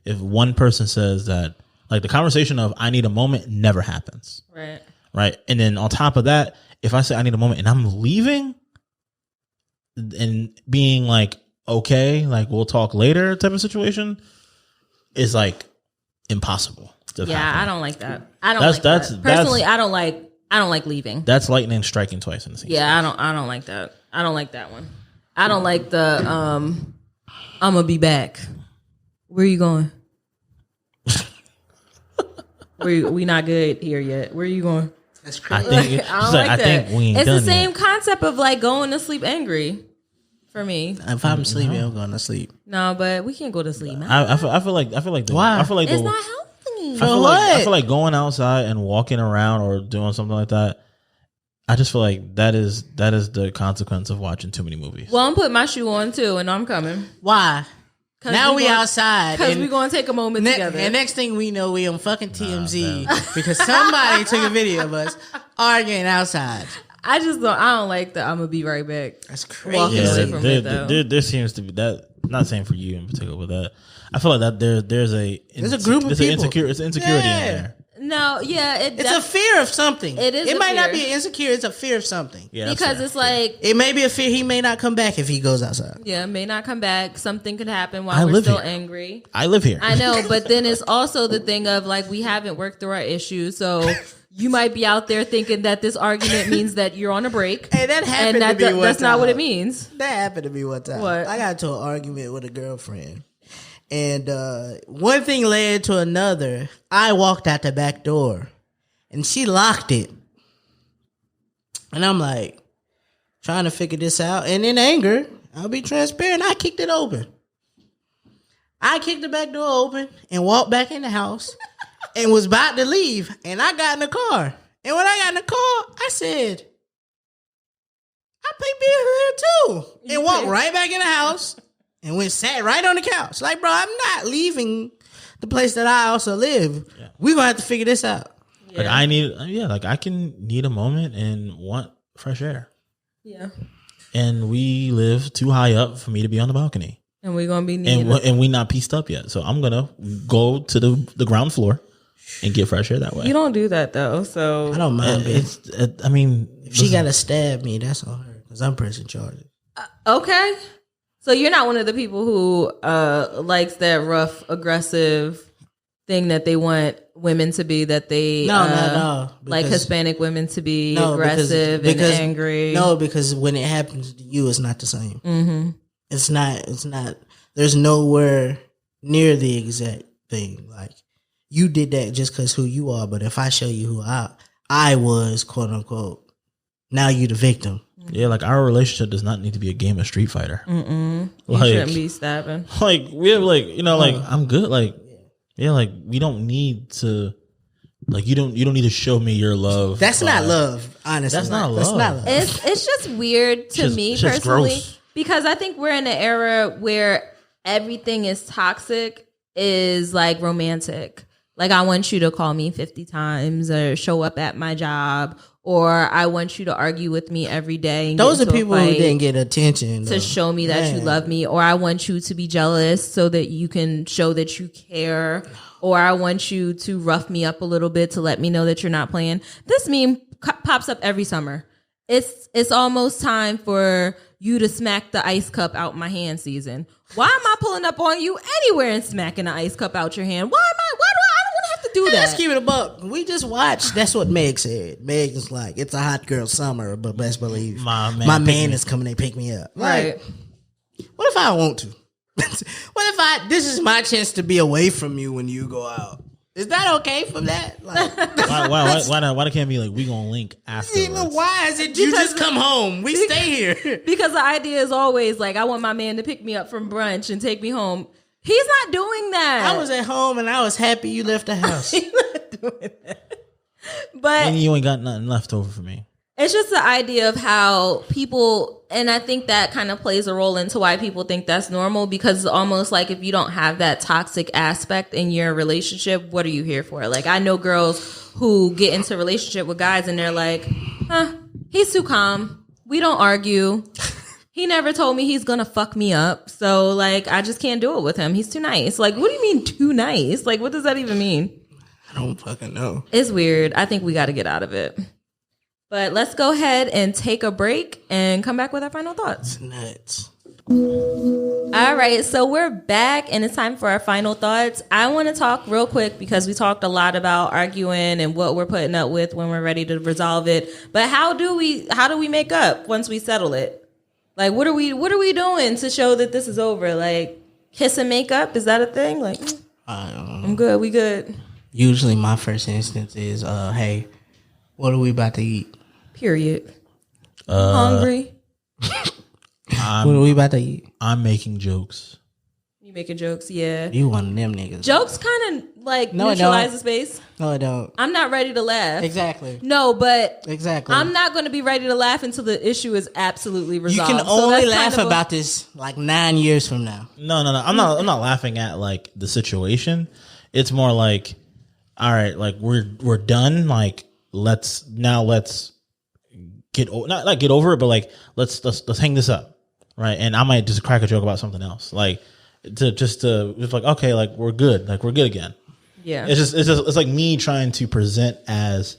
if one person says that, like the conversation of I need a moment never happens. Right. Right. And then on top of that, if I say I need a moment and I'm leaving, and being like, okay, like we'll talk later type of situation is like impossible. Yeah, I don't like that. Personally, I don't like leaving. That's lightning striking twice in the same. Yeah, I don't like that. I don't like that one. I don't like the I'm gonna be back. Where are you going? We not good here yet. Where are you going? That's crazy. I think we ain't it's done the same yet. concept of like going to sleep angry. For me, if I'm sleeping, I'm going to sleep. No, but we can't go to sleep. I feel like why? I feel like it's not healthy. I feel like going outside and walking around or doing something like that. I just feel like that is the consequence of watching too many movies. Well, I'm putting my shoe on too, and I'm coming. Why? Now we outside. Because we're going to take a moment together. And next thing we know, we on fucking TMZ because somebody took a video of us arguing outside. I don't like that. I'm going to be right back. That's crazy. There seems to be that, not saying for you in particular, but that I feel like that there's a group of people. It's insecurity in there. No, yeah, It's a fear of something. It is. It might not fear. be insecure. It's a fear of something. Yeah, that's Because fair. it's like, It may be a fear he may not come back if he goes outside. yeah, may not come back. Something could happen I while we're live still here. angry. I live here. I know, but then it's also the thing of like we haven't worked through our issues, so you might be out there thinking that this argument means that you're on a break. Hey, that happened and to me one that's not time. what it means. That happened to me one time. What? I got into an argument with a girlfriend. And one thing led to another. I walked out the back door. And she locked it. And I'm like, trying to figure this out. And in anger, I'll be transparent. I kicked it open. I kicked the back door open and walked back in the house and was about to leave. And I got in the car. And when I got in the car, I said, I pay bills here too. And walked right back in the house and sat right on the couch. Like, bro, I'm not leaving the place that I also live. Yeah. We're going to have to figure this out. Like I need, like I can need a moment and want fresh air. Yeah. And we live too high up for me to be on the balcony. And we're gonna be needing And we not pieced up yet. So I'm gonna go to the ground floor and get fresh air that way. You don't do that though, so I don't mind being. I mean, If she got to stab me, that's on her. Because I'm pressing charges. okay. So you're not one of the people who likes that rough, aggressive thing that they want women to be, that they No. like Hispanic women to be No, aggressive because and angry. No, because when it happens to you, it's not the same. Mm-hmm. It's not. There's nowhere near the exact thing. Like, you did that just because who you are. But if I show you who I was, quote unquote, now you the victim. yeah, like our relationship does not need to be a game of Street Fighter. You Like, shouldn't be stabbing. like we have like like I'm good. Like like we don't need to. Like you don't need to show me your love. That's not love, honestly. That's not That's love. not love. It's just weird to me it's just personally gross. because I think we're in an era where everything is toxic is like romantic. Like, I want you to call me 50 times or show up at my job, or I want you to argue with me every day. And Those get are into a people who fight didn't get attention to though. show me that you Man. love me, or I want you to be jealous so that you can show that you care, or I want you to rough me up a little bit to let me know that you're not playing. This meme pops up every summer. It's almost time for you to smack the ice cup out my hand season. Why am I pulling up on you anywhere and smacking the ice cup out your hand? Why do I don't want to have to do that. Let's keep it a buck. We just watched. That's what Meg said. Meg was like, "It's a hot girl summer, but best believe My my man man pick is coming to pick me up." Right. Like, what if I want to? What if this is my chance to be away from you when you go out? Is that okay for that? Like, why can't be like we gonna link afterwards? even why is it you just come home? We stay here. Because the idea is always like, I want my man to pick me up from brunch and take me home. He's not doing that. I was at home and I was happy you left the house. He's not doing that. But And you ain't got nothing left over for me. it's just the idea of how people, and I think that kind of plays a role into why people think that's normal, because it's almost like if you don't have that toxic aspect in your relationship, what are you here for? Like, I know girls who get into a relationship with guys and they're like, he's too calm. We don't argue. He never told me he's going to fuck me up. So, like, I just can't do it with him. He's too nice. Like, what do you mean too nice? Like, what does that even mean? I don't fucking know. It's weird. I think we got to get out of it. But let's go ahead and take a break and come back with our final thoughts. It's nuts. All right, so we're back and it's time for our final thoughts. I want to talk real quick because we talked a lot about arguing and what we're putting up with when we're ready to resolve it. But how do we make up once we settle it? Like, what are we doing to show that this is over? Like, kiss and make up? Is that a thing? Like, I'm good. We good. Usually my first instance is, hey, what are we about to eat? Period. Hungry. What are we about to eat? I'm making jokes. You making jokes? Yeah. You one of them niggas. Jokes kind of like No, I neutralize don't. the space. No, I don't. I'm not ready to laugh. Exactly. No, but Exactly. I'm not going to be ready to laugh until the issue is absolutely You resolved. can So only that's laugh kind of about this like 9 years from now. No. I'm not laughing at like the situation. It's more like, all right, like we're done. Like let's get not get over it, but like let's hang this up, right? And I might just crack a joke about something else, like just like okay, like we're good again. Yeah. It's like me trying to present as,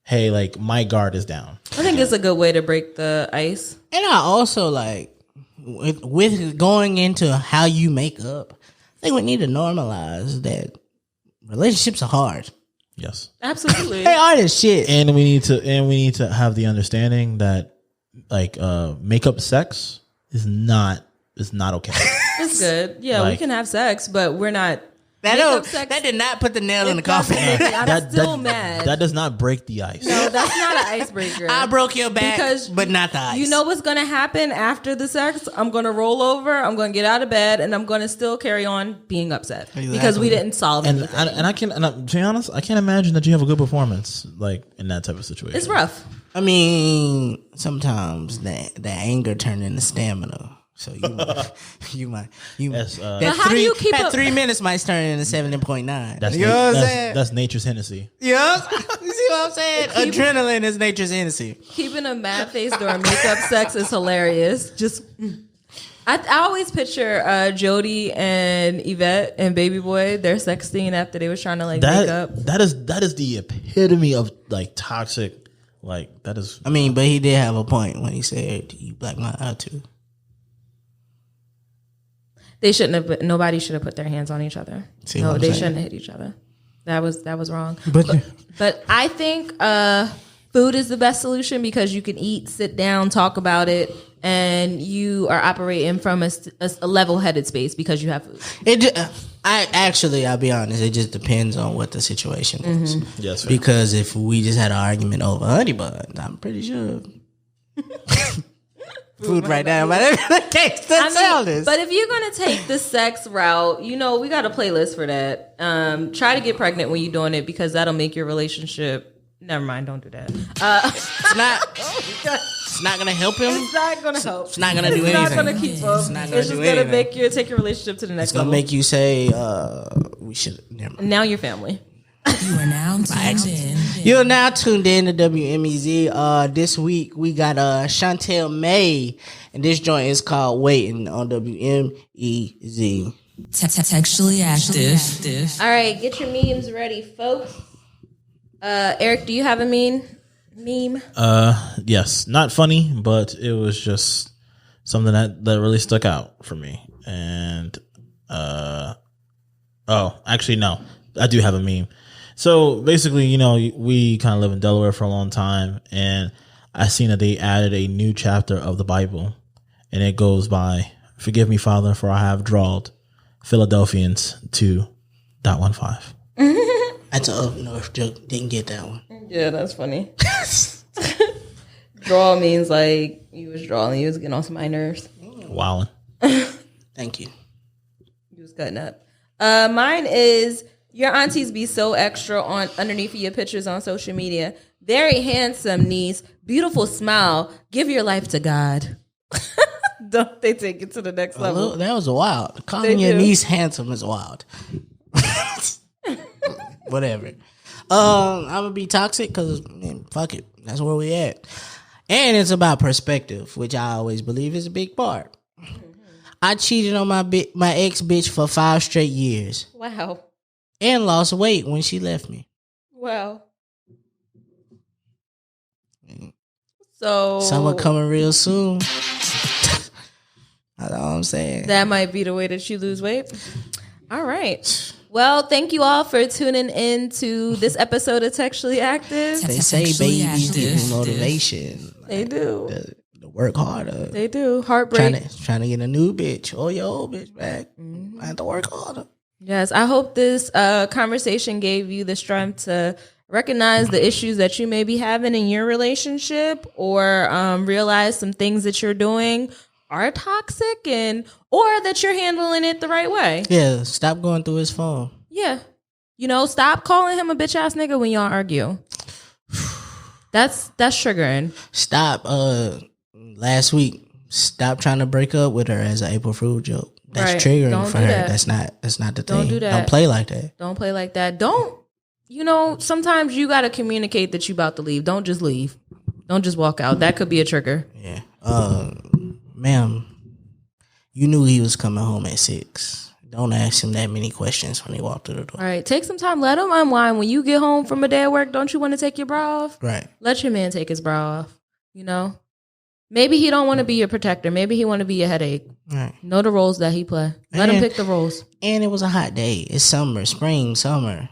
hey, like my guard is down. I think it's a good way to break the ice. And I also like with going into how you make up, I think we need to normalize that relationships are hard. Yes. Absolutely. They are as shit. And we need to have the understanding that like makeup sex is not okay. It's good. Yeah, we Like- can have sex, but we're not. That did not put the nail in the coffin. I'm still mad. That does not break the ice. No, that's not an icebreaker. I broke your back, Because but not the ice. You know what's going to happen after the sex? I'm going to roll over. I'm going to get out of bed, and I'm going to still carry on being upset because we didn't solve And anything. to be honest, I can't imagine that you have a good performance like in that type of situation. It's rough. I mean, sometimes the anger turned into stamina. So you might Yes, that But how do you keep that up- 3 minutes might turn into 7.9. That's You know what I'm saying? that's nature's Hennessy. Yeah, you see what I'm saying? Adrenaline is nature's Hennessy. Keeping a mad face during makeup sex is hilarious. Just, I always picture Jody and Yvette and Baby Boy, their sex scene after they was trying to make up. That is the epitome of like toxic. Like that is. I mean, but he did have a point when he said, "You black my eye too." They shouldn't have. Nobody should have put their hands on each other. See No, what I'm they saying? shouldn't have hit each other. That was wrong. But But I think food is the best solution because you can eat, sit down, talk about it, and you are operating from a level-headed space because you have food. I'll be honest. It just depends on what the situation is. Yes, Because if we just had an argument over honey bun, I'm pretty sure food right now. But But if you're gonna take the sex route, we got a playlist for that. Try to get pregnant when you're doing it because that'll make your relationship. Never mind, don't do that. It's not gonna help him. It's not gonna help. It's not gonna do anything. It's not gonna keep up. It's not gonna It's do just gonna anything. take your relationship to the next It's gonna level. make you say, "We should." Never mind. Now you're family. You are now tuned in. You're now tuned in to WMEZ. This week we got Shantel May, and this joint is called "Waiting" on WMEZ. Textually active. All right, get your memes ready, folks. Eric, do you have a meme? Yes, not funny, but it was just something that really stuck out for me. And actually no, I do have a meme. So basically, we kind of live in Delaware for a long time, and I seen that they added a new chapter of the Bible, and it goes by, "Forgive me, Father, for I have drawled Philadelphians 2.15." That's a North joke. Didn't get that one. Yeah, that's funny. Draw means like you was drawing, you was getting on some of my nerves. Wow. Thank you. You was cutting up. Mine is your aunties be so extra on underneath of your pictures on social media. Very handsome niece, beautiful smile. Give your life to God. Don't they take it to the next level? That was wild. Calling They your do. niece handsome is wild. Whatever. I'm gonna be toxic because fuck it. That's where we at. And it's about perspective, which I always believe is a big part. I cheated on my ex bitch for 5 straight years Wow. and lost weight when she left me. Wow. So Summer coming real soon. That's all I'm saying. that might be the way that you lose weight. All right. Well, thank you all for tuning in to this episode of Textually Active. They say Textually babies give you active. motivation. They do. To work harder. They do. Heartbreak. Trying to get a new bitch or your old bitch back. I have to work harder. Yes, I hope this conversation gave you the strength to recognize the issues that you may be having in your relationship or realize some things that you're doing are toxic or that you're handling it the right way. Yeah, stop going through his phone. Yeah. Stop calling him a bitch ass nigga when y'all argue. That's triggering. Stop. Last week, stop trying to break up with her as an April Fool joke. That's Right. triggering Don't for do her. that. That's not the Don't thing. do that. Don't play like that. Don't play like that. Sometimes you got to communicate that you about to leave. Don't just leave. Don't just walk out. That could be a trigger. Yeah. Ma'am, you knew he was coming home at 6. Don't ask him that many questions when he walked through the door. All right, take some time. Let him unwind. When you get home from a day at work, don't you want to take your bra off? Right. Let your man take his bra off. You know, maybe he don't want to be your protector. Maybe he want to be your headache. Right. Know the roles that he play. Let him pick the roles. And it was a hot day. It's summer, spring, summer.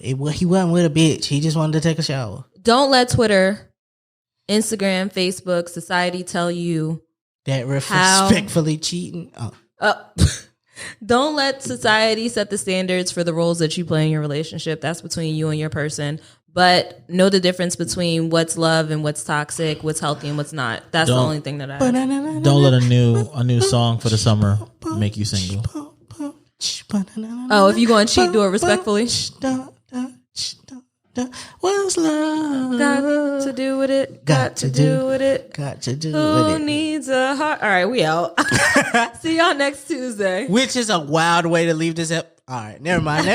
He wasn't with a bitch. He just wanted to take a shower. Don't let Twitter, Instagram, Facebook, society tell you that respectfully cheating. Don't let society set the standards for the roles that you play in your relationship. That's between you and your person. But know the difference between what's love and what's toxic, what's healthy and what's not. That's the only thing that I have. Don't let a new song for the summer make you single. Oh, if you going to cheat, do it respectfully. What's love? Got to do with it. Got to do with it. Got to do with it. Who needs a heart? All right, we out. See y'all next Tuesday. Which is a wild way to leave this up. All right, never mind.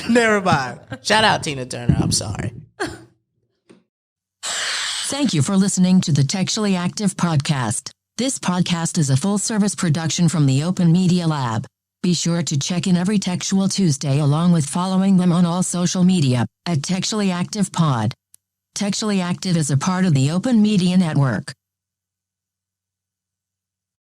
Never mind. Shout out Tina Turner. I'm sorry. Thank you for listening to the Textually Active podcast. This podcast is a full-service production from the Open Media Lab. Be sure to check in every Textual Tuesday along with following them on all social media at Textually Active Pod. Textually Active is a part of the Open Media Network.